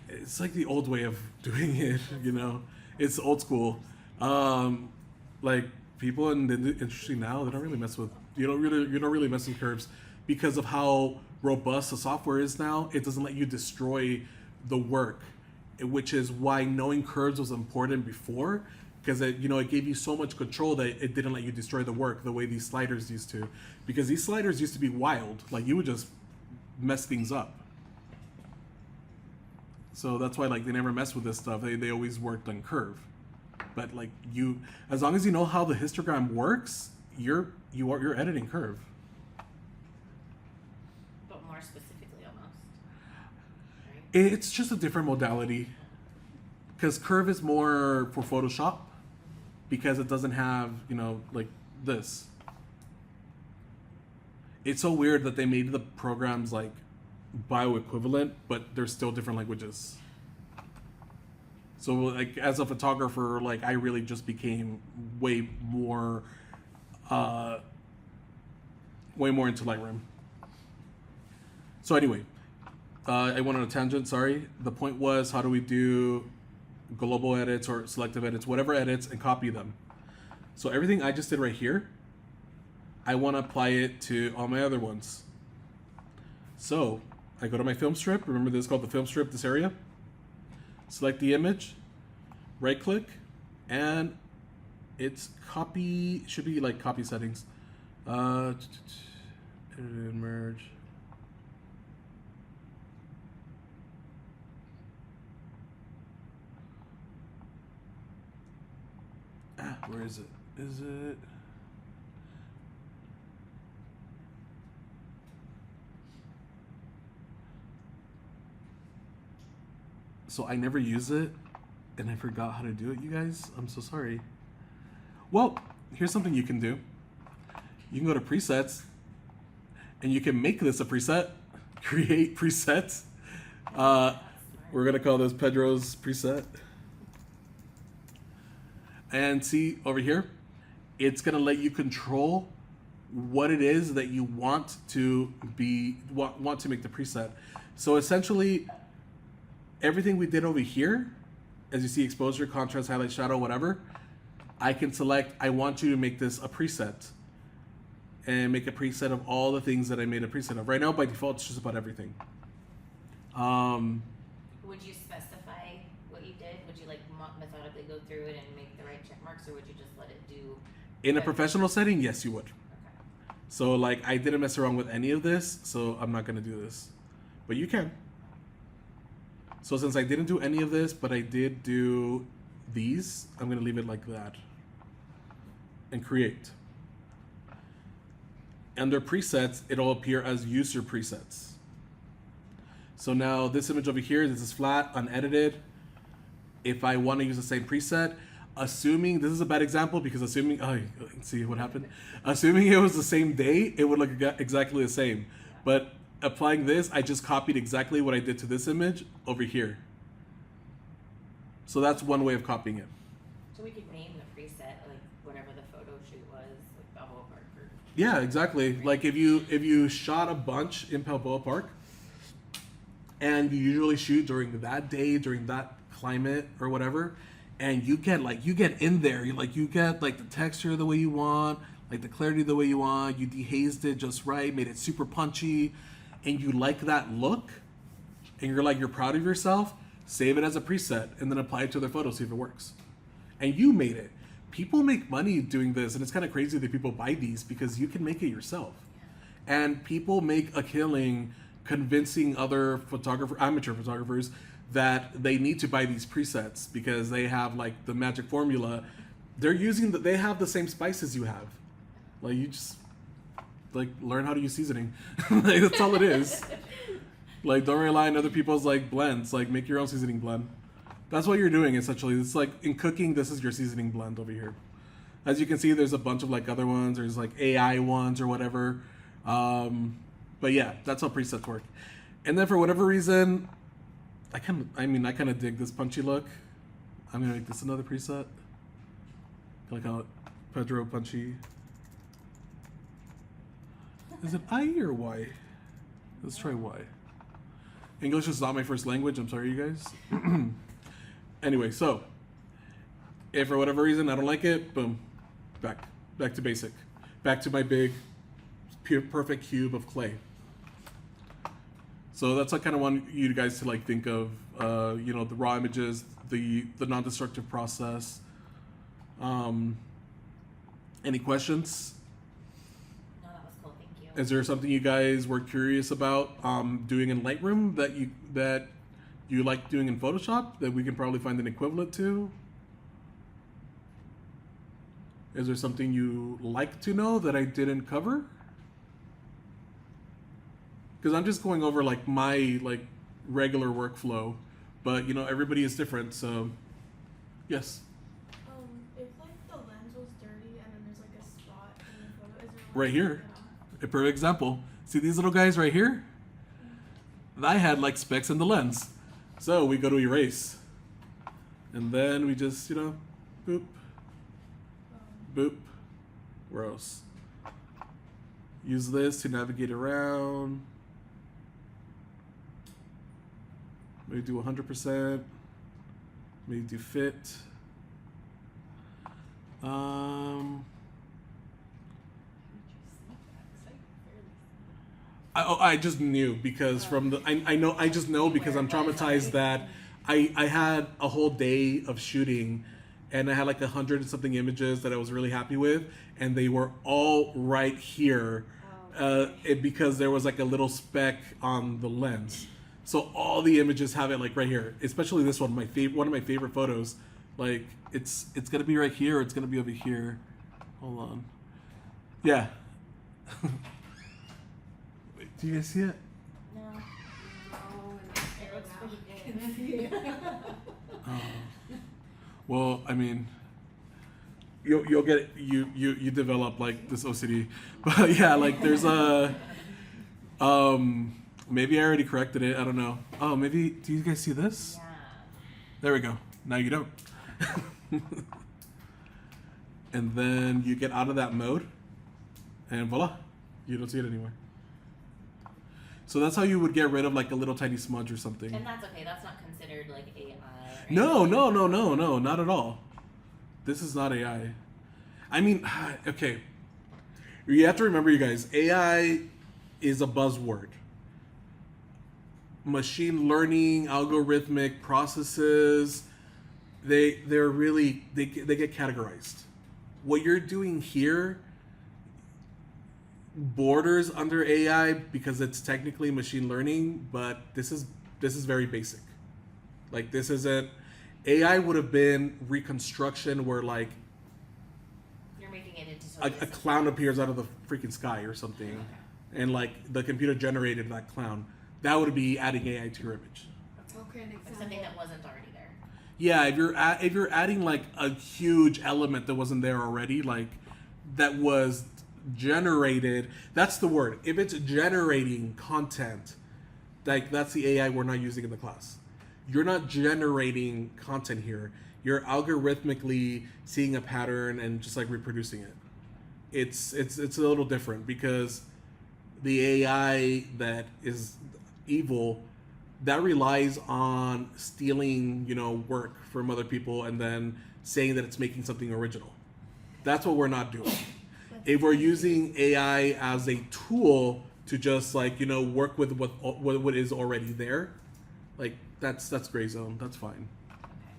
It's like the old way of doing it, you know. It's old school. Like people in the industry now, they don't really mess with. You don't really mess with curves because of how robust the software is now. It doesn't let you destroy the work, which is why knowing curves was important before, because it gave you so much control that it didn't let you destroy the work the way these sliders used to. Because these sliders used to be wild, like you would just mess things up. So that's why like they never mess with this stuff. They always worked on curve. But like as long as you know how the histogram works, you're editing curve. But more specifically, almost. Right? It's just a different modality. Because curve is more for Photoshop, because it doesn't have like this. It's so weird that they made the programs like bioequivalent, but they're still different languages. So like as a photographer, like I really just became way more into Lightroom. So anyway, I went on a tangent, sorry. The point was, how do we do global edits or selective edits, whatever edits, and copy them? So everything I just did right here, I want to apply it to all my other ones. So I go to my film strip. Remember this is called the film strip, this area. Select the image, right click, and it's copy, should be like copy settings. Edit and merge. Where is it? Is it? So I never use it, and I forgot how to do it, you guys. I'm so sorry. Well, here's something you can do. You can go to presets, and you can make this a preset. Create presets. We're gonna call this Pedro's preset. And see over here, it's gonna let you control what it is that you want to want to make the preset. So essentially, everything we did over here, as you see, exposure, contrast, highlight, shadow, whatever, I can select, I want you to make this a preset, and make a preset of all the things that I made a preset of. Right now, by default, it's just about everything. Would you specify what you did? Would you like methodically go through it and make the right check marks, or would you just let it do? In a professional setting, yes, you would. Okay. So like, I didn't mess around with any of this, so I'm not gonna do this. But you can. So since I didn't do any of this, but I did do these, I'm gonna leave it like that. And create. Under presets, it'll appear as user presets. So now this image over here, this is flat, unedited. If I want to use the same preset, assuming, this is a bad example because assuming, see what happened? Assuming it was the same day, it would look exactly the same. But applying this, I just copied exactly what I did to this image over here. So that's one way of copying it. So we could name the preset like whatever the photo shoot was, like Balboa Park. Or... Yeah, exactly. Like if you shot a bunch in Balboa Park, and you usually shoot during that day, during that climate or whatever, and you get in there, you get like the texture the way you want, like the clarity the way you want, you dehazed it just right, made it super punchy, and you like that look, and you're proud of yourself, save it as a preset, and then apply it to their photo, see if it works. And you made it. People make money doing this, and it's kind of crazy that people buy these because you can make it yourself. And people make a killing convincing other amateur photographers that they need to buy these presets because they have like the magic formula. They have the same spices you have. Like you just like learn how to use seasoning. Like, that's all it is. Like don't rely on other people's like blends. Like make your own seasoning blend. That's what you're doing essentially. It's like in cooking, this is your seasoning blend over here. As you can see, there's a bunch of like other ones. There's like AI ones or whatever. But yeah, that's how presets work. And then for whatever reason, I kind of dig this punchy look. I'm gonna make this another preset. Like how Pedro Punchy. Is it I or Y? Let's try Y. English is not my first language. I'm sorry, you guys. Anyway, so if for whatever reason I don't like it, boom, back to basic, back to my big, pure, perfect cube of clay. So that's I kind of want you guys to like think of, you know, the raw images, the non-destructive process. Any questions? No, that was cool. Thank you. Is there something you guys were curious about doing in Lightroom that you like doing in Photoshop that we can probably find an equivalent to? Is there something you like to know that I didn't cover? Because I'm just going over like my like regular workflow, but you know everybody is different. So, yes. If like the lens was dirty and then there's like a spot in the photo, is there like Right here. A perfect example. See these little guys right here? I had like specks in the lens. So we go to erase. And then we just, you know, boop, boop, gross. Use this to navigate around. Maybe do 100%. Maybe do fit. I just knew because from the I just know because I'm traumatized that I had a whole day of shooting and I had like 100 and something images that I was really happy with and they were all right here because there was like a little speck on the lens. So all the images have it like right here, especially this one, one of my favorite photos. Like it's gonna be right here, or it's gonna be over here. Hold on. Yeah. Wait, do you guys see it? No. It looks pretty good. Well, I mean, you'll get it, you develop like this OCD, but yeah, like there's a maybe I already corrected it. I don't know. Oh, maybe do you guys see this? Yeah. There we go. Now you don't. And then you get out of that mode, and voila, you don't see it anymore. So that's how you would get rid of like a little tiny smudge or something. And that's okay. That's not considered like AI. Right? No, not at all. This is not AI. I mean, okay. You have to remember, you guys, AI is a buzzword. Machine learning, algorithmic processes, they're really, they get categorized. What you're doing here borders under AI because it's technically machine learning, but this is very basic. Like this isn't, AI would have been reconstruction where like You're making it into a clown appears out of the freaking sky or something, and like the computer generated that clown. That would be adding AI to your image. Okay, an Like example. something that wasn't already there. Yeah, if you're adding like a huge element that wasn't there already, like that was generated, that's the word. If it's generating content, like that's the AI we're not using in the class. You're not generating content here. You're algorithmically seeing a pattern and just like reproducing it. It's a little different because the AI that is evil, that relies on stealing, you know, work from other people and then saying that it's making something original. That's what we're not doing. If we're using AI as a tool to just like, you know, work with what is already there, Like that's gray zone. That's fine.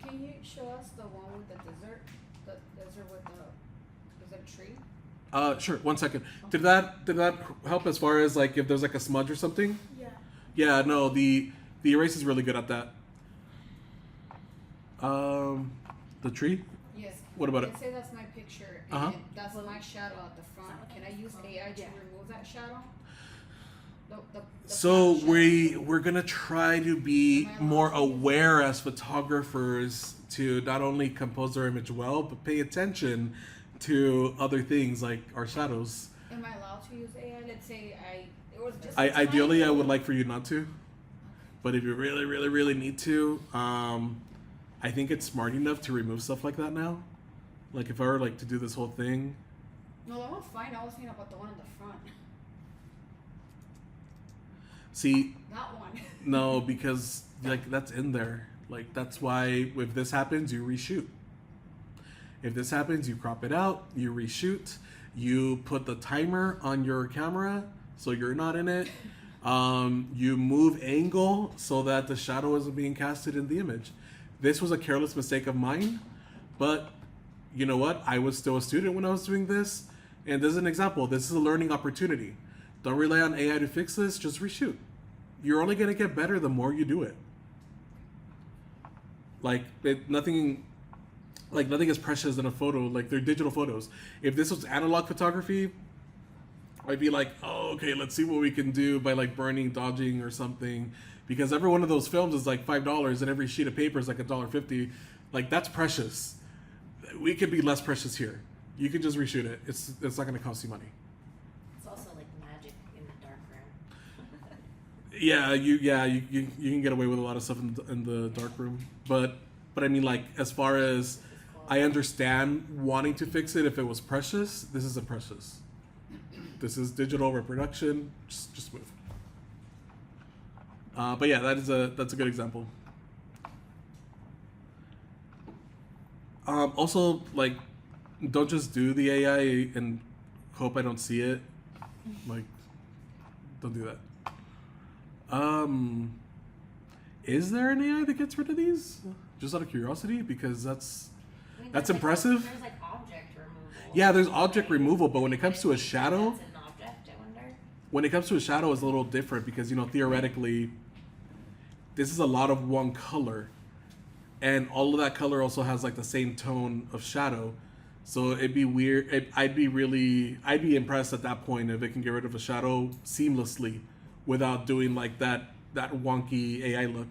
Can you show us the one with the desert? The desert with the, is it a tree? Sure. 1 second. Did that help as far as like if there's like a smudge or something? Yeah. Yeah. No. The erase is really good at that. The tree. Yes. What about it? Let's say that's my picture and Uh-huh. that's my shadow at the front. Can I use AI to remove that shadow? The So front shadow? we're gonna try to be more aware as photographers to not only compose our image well, but pay attention to other things like our shadows. Am I allowed to use AI? Let's say it was just. Ideally, I would like for you not to, but if you really, really, really need to, I think it's smart enough to remove stuff like that now. Like if I were like to do this whole thing, No, that one's fine. I was thinking about the one in the front. see, That one. no, because like that's in there. Like that's why if this happens, you reshoot. If this happens, you crop it out, you reshoot, you put the timer on your camera so you're not in it. You move angle so that the shadow isn't being casted in the image. This was a careless mistake of mine, but you know what? I was still a student when I was doing this, and this is an example. This is a learning opportunity. Don't rely on AI to fix this, just reshoot. You're only gonna get better the more you do it. Nothing is precious in a photo. Like they're digital photos. If this was analog photography, I'd be like, oh, okay, let's see what we can do by like burning, dodging, or something. Because every one of those films is like $5, and every sheet of paper is like $1.50. Like that's precious. We could be less precious here. You can just reshoot it. It's not going to cost you money. It's also like magic in the dark room. Yeah, you can get away with a lot of stuff in the dark room. But I mean, like as far as I understand wanting to fix it if it was precious, this isn't precious. This is digital reproduction. Just move. But yeah, that's a good example. Also, like, don't just do the AI and hope I don't see it. Like, don't do that. Is there an AI that gets rid of these? Just out of curiosity, because that's I mean, That's there's impressive. There's like object removal. yeah. There's object right? removal, but when it comes to a shadow, That's an object, I wonder. when it comes to a shadow, it's a little different because theoretically, this is a lot of one color, and all of that color also has like the same tone of shadow. So it'd be weird. I'd be impressed at that point if it can get rid of a shadow seamlessly, without doing like that wonky AI look.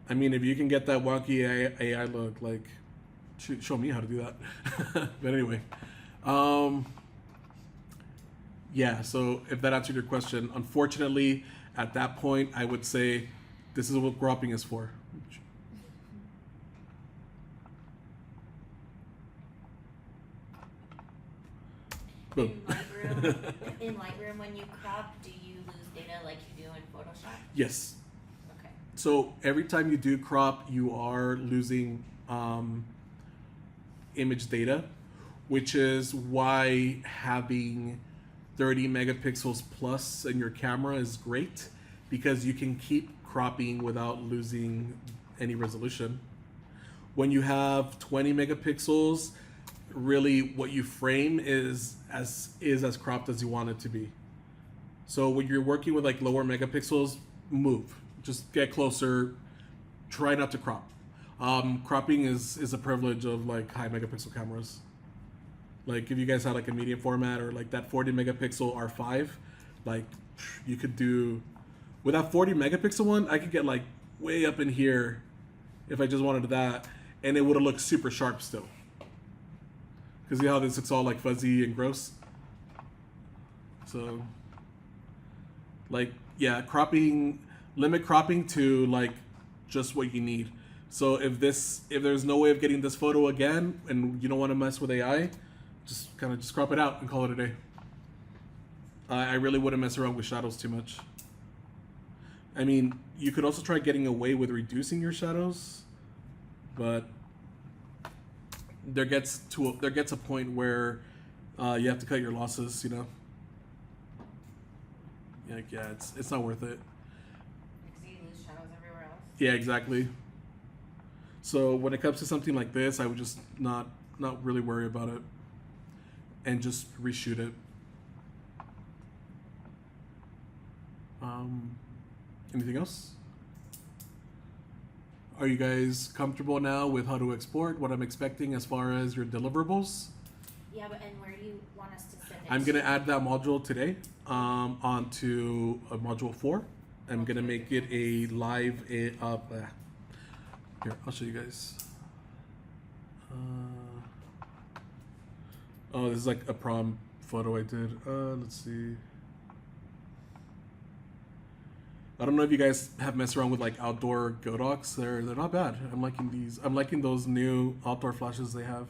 I mean, if you can get that wonky AI look, like, show me how to do that. But anyway, yeah. So if that answered your question, unfortunately, at that point, I would say this is what cropping is for. Boom. In Lightroom, when you crop, do you lose data like you do in Photoshop? Yes. Okay. So every time you do crop, you are losing image data, which is why having 30 megapixels plus in your camera is great, because you can keep cropping without losing any resolution. When you have 20 megapixels, really what you frame is as cropped as you want it to be. So when you're working with like lower megapixels, move. Just get closer. Try not to crop. Cropping is a privilege of like high megapixel cameras. Like if you guys had like a medium format or like that 40 megapixel R5, like you could do with that 40 megapixel one, I could get like way up in here if I just wanted that, and it would have looked super sharp still. Because see how this looks all like fuzzy and gross? So, like, yeah, limit cropping to like just what you need. So if there's no way of getting this photo again and you don't want to mess with AI, just crop it out and call it a day. I really wouldn't mess around with shadows too much. I mean, you could also try getting away with reducing your shadows, but there gets a point where you have to cut your losses, you know. Like, yeah, it's not worth it. Because you lose shadows everywhere else. Yeah, exactly. So when it comes to something like this, I would just not really worry about it, and just reshoot it. Anything else? Are you guys comfortable now with how to export? What I'm expecting as far as your deliverables? Yeah, but and where do you want us to send it? I'm to? gonna add that module today onto module 4. I'm gonna make it a live. Here, I'll show you guys. Oh, this is like a prom photo I did. Let's see. I don't know if you guys have messed around with like outdoor Godox. They're not bad. I'm liking these. I'm liking those new outdoor flashes they have.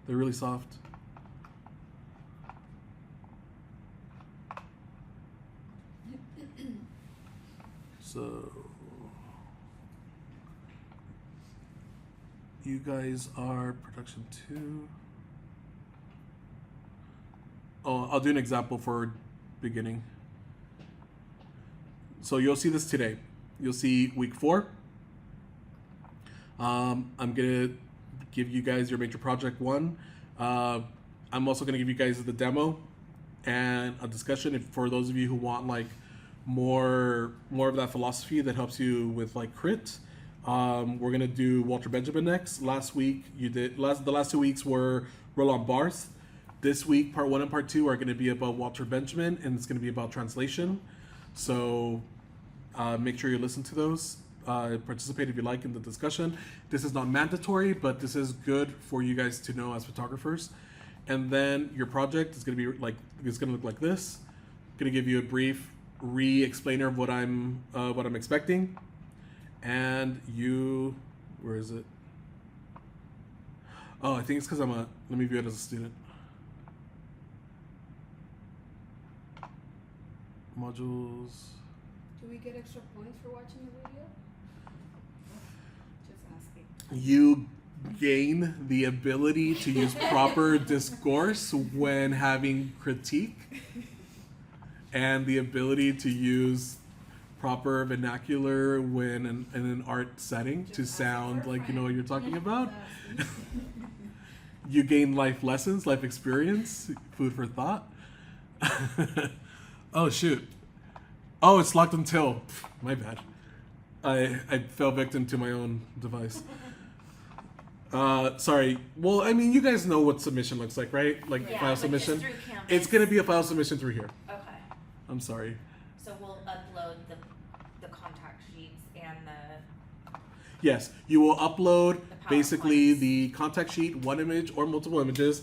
They're really soft. So you guys are production 2. Oh, I'll do an example for beginning. So you'll see this today. You'll see week 4. I'm gonna give you guys your major project 1. I'm also gonna give you guys the demo and a discussion for those of you who want like more of that philosophy that helps you with like crit. We're gonna do Walter Benjamin next. Last week the last 2 weeks were Roland Barthes. This week, part 1 and part 2 are going to be about Walter Benjamin, and it's going to be about translation. So make sure you listen to those. Participate if you like in the discussion. This is not mandatory, but this is good for you guys to know as photographers. And then your project is going to be like, it's going to look like this. I'm going to give you a brief re-explainer of what I'm expecting. And you, where is it? Oh, I think it's because let me view it as a student. Modules. Do we get extra points for watching the video? Just asking. You gain the ability to use proper discourse when having critique, and the ability to use proper vernacular when in an art setting to sound like you know what you're talking about. You gain life lessons, life experience, food for thought. Oh shoot. Oh, it's locked until. My bad. I fell victim to my own device. Sorry. Well, I mean, you guys know what submission looks like, right? Like Yeah, file but submission. just through Canvas. It's gonna be a file submission through here. Okay. I'm sorry. So we'll upload the contact sheets and the Yes, you will upload The basically PowerPoints. the contact sheet, 1 image or multiple images,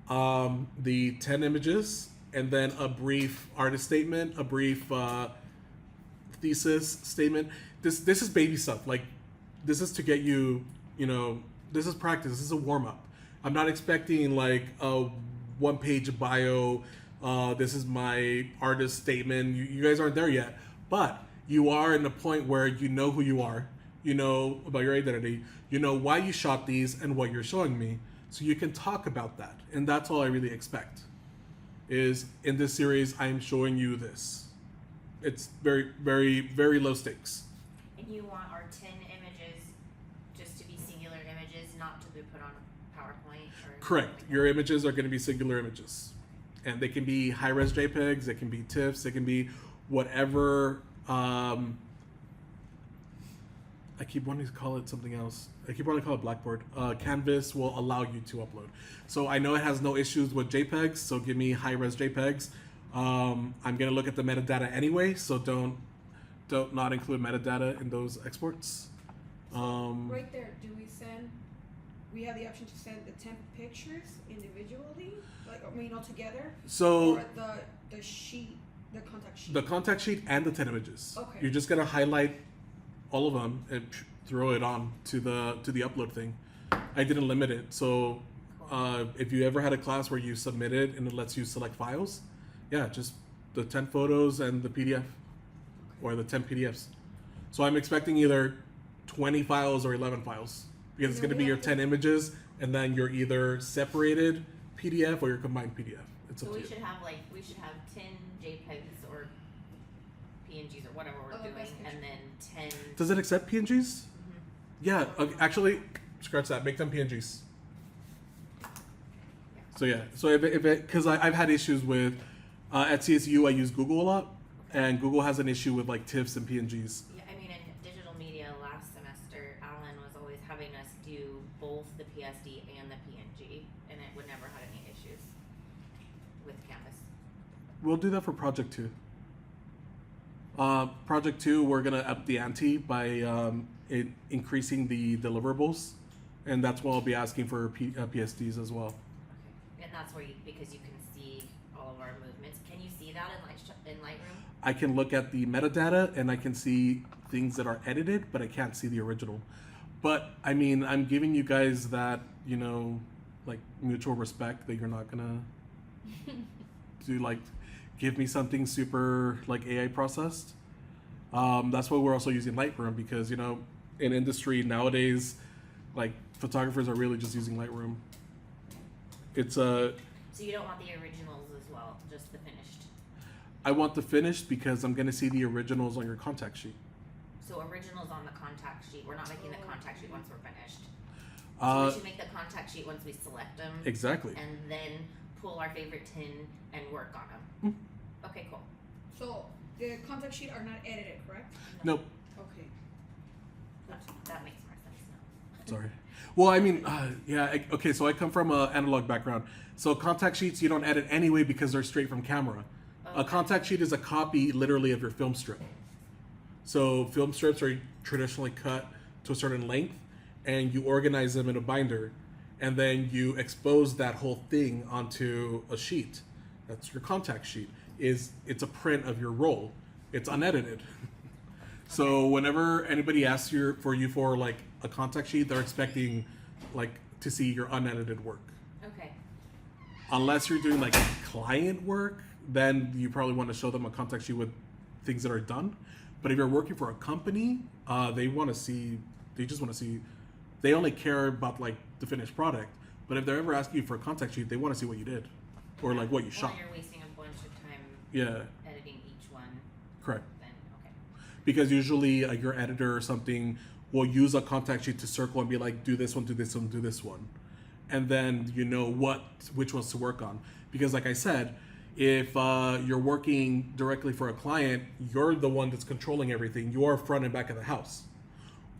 the 10 images, and then a brief artist statement, a brief thesis statement. This is baby stuff. Like, this is to get you, this is practice. This is a warm up. I'm not expecting like a 1-page bio. This is my artist statement. You guys aren't there yet, but you are in a point where you know who you are. You know about your identity. You know why you shot these and what you're showing me, so you can talk about that. And that's all I really expect. Is in this series, I'm showing you this. It's very, very, very low stakes. and you want our 10 images just to be singular images, not to be put on PowerPoint or Correct. anything like Your images are going to be singular images, and they can be high-res JPEGs. They can be TIFFs. They can be whatever. I keep wanting to call it something else. I keep wanting to call it Blackboard. Canvas will allow you to upload. So I know it has no issues with JPEGs, so give me high-res JPEGs. I'm gonna look at the metadata anyway, so don't not include metadata in those exports. Right there, we have the option to send the 10 pictures individually, all together? So Or the sheet, the contact sheet? the contact sheet and the 10 images. Okay. You're just gonna highlight all of them and throw it on to the upload thing. I didn't limit it, so if you ever had a class where you submitted and it lets you select files, yeah, just the 10 photos and the PDF, or the 10 PDFs. So I'm expecting either 20 files or 11 files, because it's And then gonna be we your have 10 images, and then your either separated PDF or your combined PDF. It's So up to we you. should have 10 JPEGs or PNGs or whatever we're Oh, the doing, best and then 10. Does it accept PNGs? Yeah, actually, scratch that. Make them PNGs. So yeah, so if it because I've had issues with at CSU I use Google a lot, and Google has an issue with like TIFFs and PNGs. Yeah, I mean, in digital media last semester, Alan was always having us do both the PSD and the PNG, and it would never have any issues with Canvas. We'll do that for Project 2. Project 2, we're gonna up the ante by increasing the deliverables, and that's why I'll be asking for PSDs as well. Okay. And that's where because you can see all of our movements. Can you see that in Lightroom? I can look at the metadata and I can see things that are edited, but I can't see the original. But I mean, I'm giving you guys that, like mutual respect that you're not gonna do like give me something super like AI processed. That's why we're also using Lightroom because in industry nowadays, like photographers are really just using Lightroom. It's So you don't want the originals as well, just the finished. I want the finished because I'm gonna see the originals on your contact sheet. So originals on the contact sheet. We're not making the contact sheet once we're finished. So we should make the contact sheet once we select them. Exactly. And then pull our favorite 10 and work on them. Okay, cool. So the contact sheet are not edited, correct? Nope. Okay. That makes more sense now. Sorry. Well, I mean, okay, so I come from an analog background. So contact sheets you don't edit anyway because they're straight from camera. A contact sheet is a copy literally of your film strip. So film strips are traditionally cut to a certain length and you organize them in a binder and then you expose that whole thing onto a sheet. That's your contact sheet. It's a print of your roll. It's unedited. So whenever anybody asks for like a contact sheet, they're expecting like to see your unedited work. Okay. Unless you're doing like client work, then you probably want to show them a contact sheet with things that are done. But if you're working for a company, they just want to see, they only care about like the finished product. But if they're ever asking you for a contact sheet, they want to see what you did or like what you shot. Or you're wasting a bunch of time editing each one. Correct. Then, okay. Because usually your editor or something will use a contact sheet to circle and be like, do this one, do this one, do this one. And then you know which ones to work on. Because like I said, if you're working directly for a client, you're the one that's controlling everything. You are front and back of the house.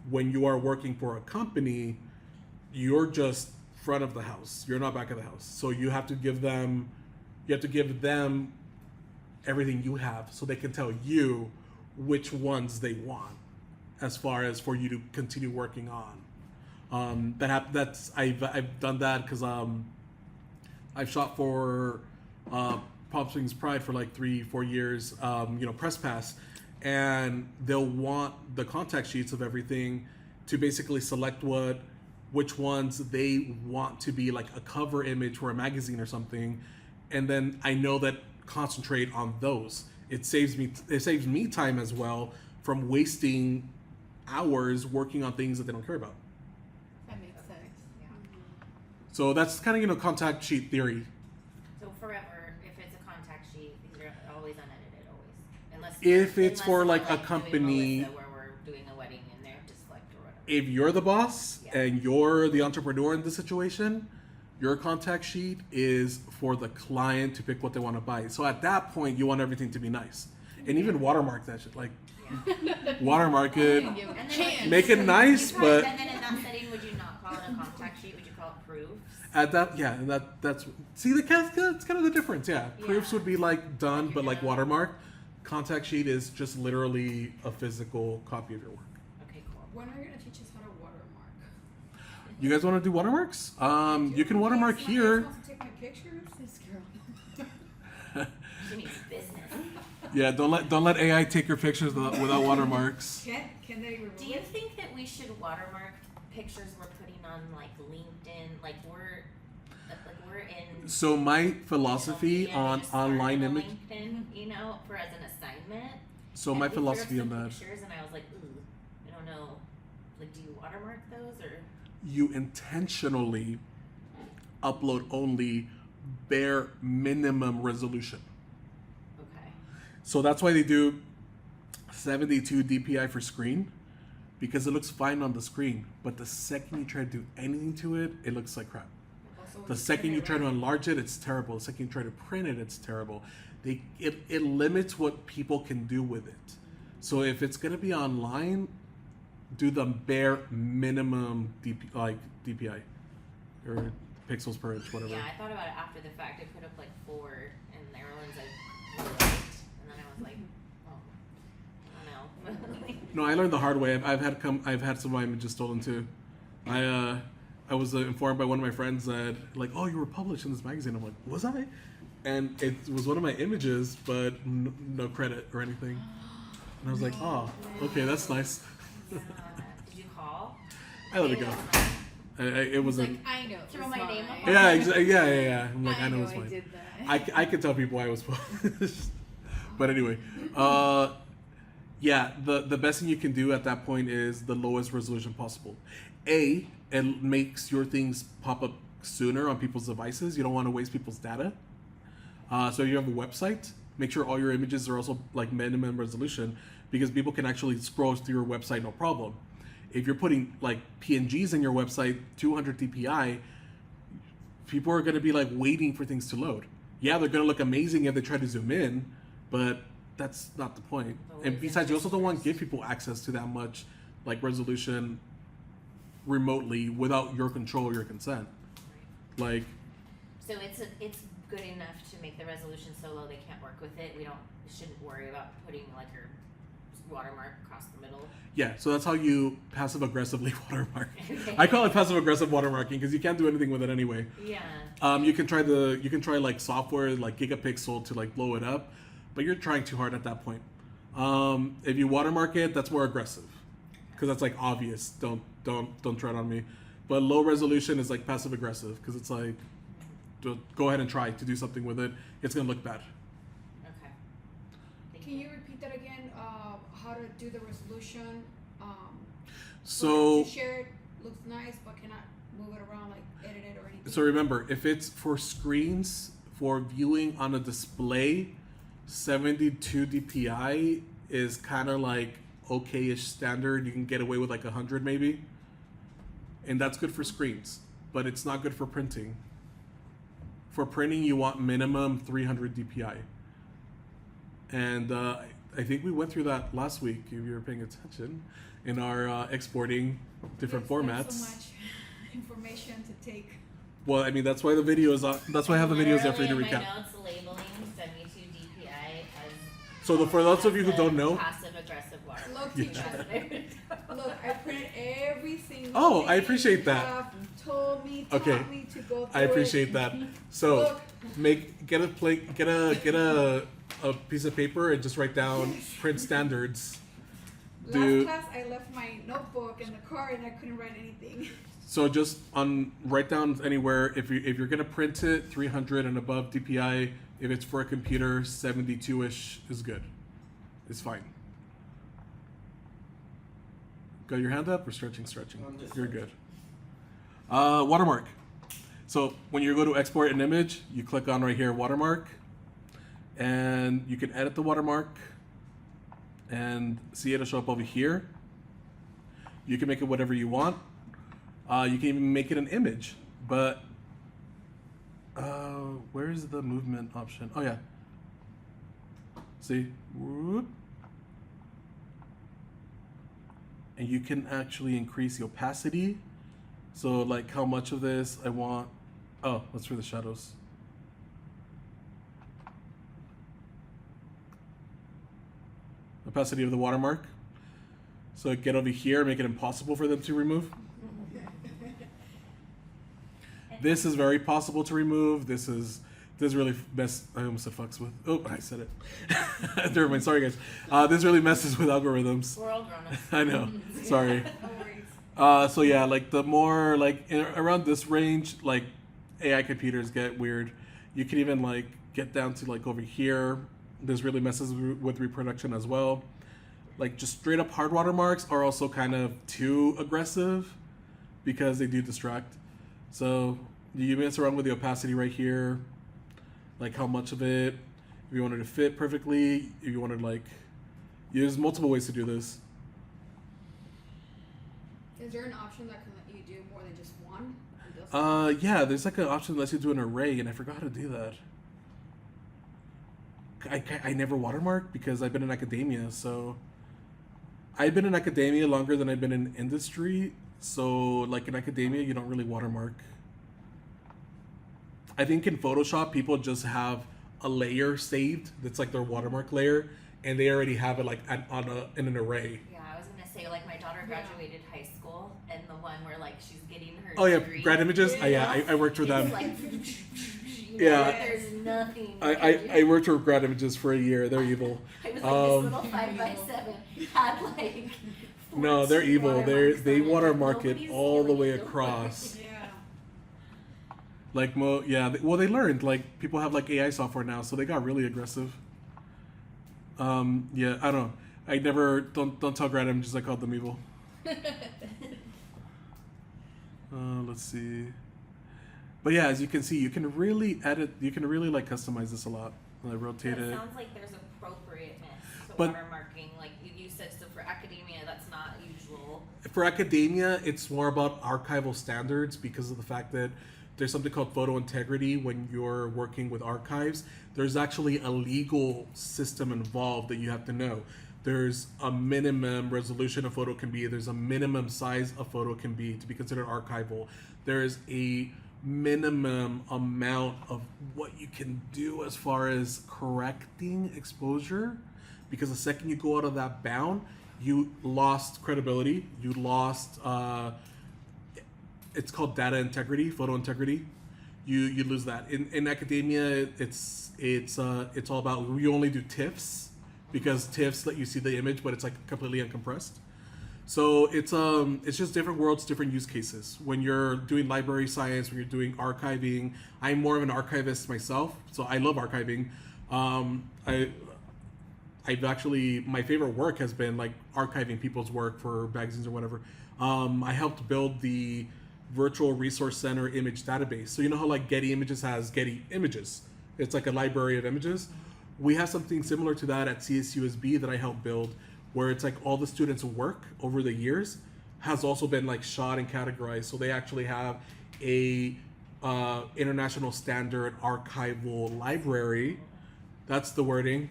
When you are working for a company, you're just front of the house. You're not back of the house. So you have to give them everything you have so they can tell you which ones they want as far as for you to continue working on. I've done that because I've shot for Palm Springs Pride for like 3-4 years, press pass, and they'll want the contact sheets of everything to basically select which ones they want to be like a cover image for a magazine or something, and then I know that concentrate on those. It saves me time as well from wasting hours working on things that they don't care about. That makes sense. Yeah. So that's kind of contact sheet theory. So forever, if it's a contact sheet, these are always unedited, always. If it's unless for we're, like a doing company, Melissa, where we're doing a wedding and they have to select or whatever. if you're the boss Yeah. and you're the entrepreneur in this situation, your contact sheet is for the client to pick what they want to buy. So at that point, you want everything to be nice, and even watermark that shit. Like watermark it, Give it And a then chance. make it nice, you probably, but and then in that setting, would you not call it a contact sheet? Would you call it proofs? at that, yeah, and that's see that's kind of the difference. Yeah, proofs Yeah. would be like done, Like but you're like gonna- watermark. Contact sheet is just literally a physical copy of your work. Okay, cool. When are you gonna teach us how to watermark? You guys want to do watermarks? You can watermark Somebody here. else wants to take my pictures. This girl. She needs business. Yeah, don't let AI take your pictures without watermarks. Can they remove Do you it? think that we should watermark pictures we're putting on like LinkedIn? Like we're in. So my philosophy social media, on we just started online a image. LinkedIn, for as an assignment. So And my we threw up philosophy on some that, Pictures and I was like, ooh, I don't know. Like, do you watermark those or? you intentionally upload only bare minimum resolution. Okay. So that's why they do 72 DPI for screen because it looks fine on the screen, but the second you try to do anything to it, it looks like crap. Also, when The second you turn try it to around, enlarge it, it's terrible. The second you try to print it, it's terrible. It limits what people can do with it. So if it's gonna be online, do the bare minimum DPI or pixels per inch, whatever. Yeah, I thought about it after the fact. I put up like 4, and there were ones I really liked, and then I was like, oh, I don't know. No, I learned the hard way. I've had some of my images stolen too. I was informed by one of my friends that like, oh, you were published in this magazine. I'm like, was I? And it was one of my images, but no credit or anything. And I was like, oh, okay, that's nice. Did you call? I let it go. It He's like, wasn't. I know. Throw it's my mine. name up. Yeah. I'm like, I know know it's I fine. did that. I could tell people I was published. But anyway, yeah, the best thing you can do at that point is the lowest resolution possible. It makes your things pop up sooner on people's devices. You don't want to waste people's data. So if you have a website, make sure all your images are also like minimum resolution because people can actually scroll through your website no problem. If you're putting like PNGs in your website, 200 DPI, people are going to be like waiting for things to load. Yeah, they're going to look amazing if they try to zoom in, but that's not the point. And besides, you also don't want to give people access to that much like resolution remotely without your control or your consent. Like, So it's good enough to make the resolution so low they can't work with it. We shouldn't worry about putting like your watermark across the middle. yeah, so that's how you passive aggressively watermark. Okay. I call it passive aggressive watermarking because you can't do anything with it anyway. Yeah. You can try like software like Gigapixel to like blow it up, but you're trying too hard at that point. If you watermark it, that's more aggressive because that's like obvious. Don't try it on me. But low resolution is like passive aggressive because it's like, go ahead and try to do something with it. It's gonna look bad. Okay. Thank Can you repeat that again? How to do the resolution? So to share it looks nice, but cannot move it around, like edit it or anything. So remember, if it's for screens for viewing on a display, 72 DPI is kind of like okay-ish standard. You can get away with like 100 maybe, and that's good for screens, but it's not good for printing. For printing, you want minimum 300 DPI, and I think we went through that last week. If you were paying attention, in our exporting different There's formats. so much information to take. Well, I mean, that's why the video is on. That's why I have the videos there for you to Literally in recap. my notes labeling 72 DPI as So for those of you who don't know, passive aggressive watermark. Look, Yeah. Look, I printed every single Oh, thing I appreciate that. you have told me, Okay. taught me to go through I appreciate it. that. So Look, get a plate, get a piece of paper and just write down print standards. last class I left my notebook in the car and I couldn't write anything. So just write down anywhere if you're gonna print it 300 and above DPI. If it's for a computer, 72ish is good. It's fine. Got your hand up or stretching? I'm just You're good. Watermark. So when you go to export an image, you click on right here, watermark, and you can edit the watermark and see it'll show up over here. You can make it whatever you want. You can even make it an image, but where's the movement option? Oh yeah. See? Whoop. And you can actually increase the opacity. So like how much of this I want. Oh, that's for the shadows. Opacity of the watermark. So get over here, make it impossible for them to remove. This is very possible to remove. This really I almost said fucks with. Oh, I said it. Never mind. Sorry, guys. This really messes with algorithms. We're all grown-ups. I know. Sorry. No worries. So yeah, like the more like around this range, like AI computers get weird. You can even like get down to like over here. This really messes with reproduction as well. Like just straight up hard watermarks are also kind of too aggressive because they do distract. So you mess around with the opacity right here, like how much of it, if you wanted to fit perfectly, if you wanted like, There's multiple ways to do this. Is there an option that can let you do more than just one? Or does Yeah, there's like an option that lets you do an array, and I forgot how to do that. I never watermark because I've been in academia, so I've been in academia longer than I've been in industry. So like in academia, you don't really watermark. I think in Photoshop, people just have a layer saved that's like their watermark layer, and they already have it like in an array. Yeah, I was gonna say, like, my daughter graduated high school, and the one where like she's getting her Oh yeah, degree, grad images. I worked for it's them. like, Yeah. there's nothing. I worked for grad images for a year. They're evil. I was like, this little 5x7 had like. No, they're 14 evil. watermarks They on it. watermark it Nobody's all the stealing way it. across. Yeah. Like they learned, like people have like AI software now, so they got really aggressive. Yeah, I don't know. I never don't tell grad images I called them evil. Let's see. But yeah, as you can see, you can really edit. You can really like customize this a lot. Like rotate But it it. sounds like there's appropriateness to But- watermarking. Like you said, so for academia, that's not usual. For academia, it's more about archival standards because of the fact that there's something called photo integrity when you're working with archives. There's actually a legal system involved that you have to know. There's a minimum resolution a photo can be. There's a minimum size a photo can be to be considered archival. There's a minimum amount of what you can do as far as correcting exposure, because the second you go out of that bound, you lost credibility. You lost. It's called data integrity, photo integrity. You lose that. In academia, it's all about, we only do TIFFs because TIFFs let you see the image, but it's like completely uncompressed. So it's just different worlds, different use cases. When you're doing library science, when you're doing archiving, I'm more of an archivist myself, so I love archiving. I've actually, my favorite work has been like archiving people's work for magazines or whatever. I helped build the Virtual Resource Center image database. So you know how like Getty Images has Getty Images? It's like a library of images. We have something similar to that at CSUSB that I helped build, where it's like all the students' work over the years has also been like shot and categorized. So they actually have a international standard archival library. That's the wording.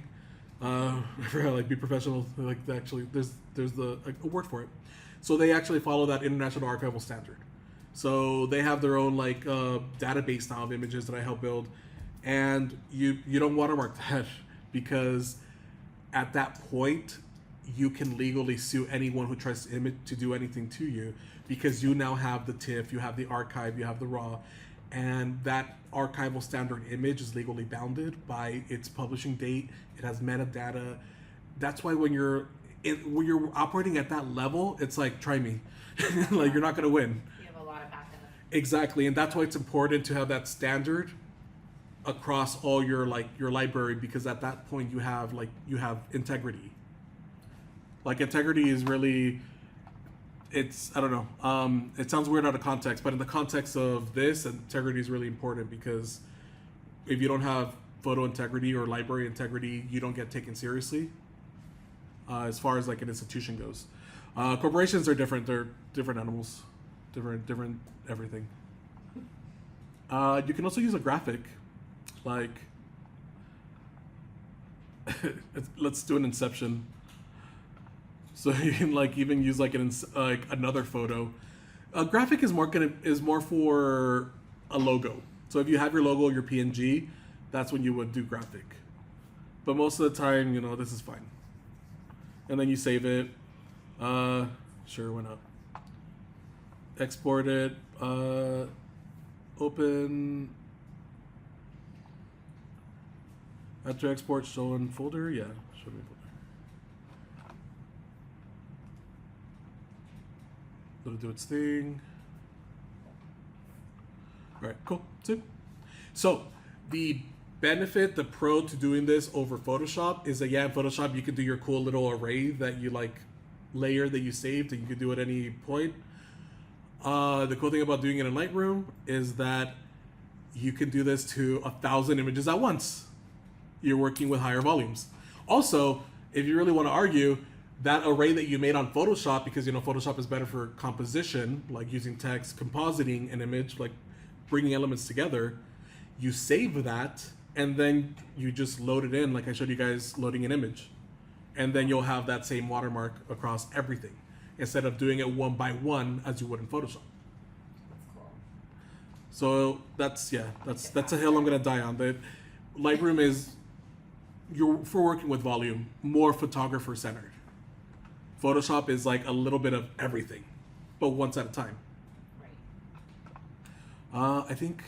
I forgot, like be professional. Like actually, there's a word for it. So they actually follow that international archival standard. So they have their own like database now of images that I help build, and you don't watermark that because at that point you can legally sue anyone who tries to do anything to you, because you now have the TIFF, you have the archive, you have the RAW, and that archival standard image is legally bounded by its publishing date. It has metadata. That's why when you're operating at that level, it's like, try me. Like you're not gonna win. You have a lot of backup. Exactly, and that's why it's important to have that standard across all your library, because at that point you have integrity. Like integrity is really, it's, I don't know, it sounds weird out of context, but in the context of this, integrity is really important, because if you don't have photo integrity or library integrity, you don't get taken seriously as far as like an institution goes. Corporations are different. They're different animals, different everything. You can also use a graphic, like let's do an inception. So you can like even use like another photo. A graphic is more for a logo. So if you have your logo, your PNG, that's when you would do graphic. But most of the time, this is fine. And then you save it. Sure, why not? Export it. Open. After export, show in folder. Yeah, show me folder. Let it do its thing. All right, cool. See? So the benefit, the pro to doing this over Photoshop is that, in Photoshop you can do your cool little array that you layer that you saved, and you can do at any point. The cool thing about doing it in Lightroom is that you can do this to 1,000 images at once. You're working with higher volumes. Also, if you really want to argue, that array that you made on Photoshop, because Photoshop is better for composition, like using text, compositing an image, like bringing elements together, you save that and then you just load it in, like I showed you guys loading an image, and then you'll have that same watermark across everything instead of doing it one by one as you would in Photoshop. That's cool. So that's a hill I'm gonna die on. That Lightroom is, for working with volume, more photographer centered. Photoshop is like a little bit of everything, but once at a time. Right. I think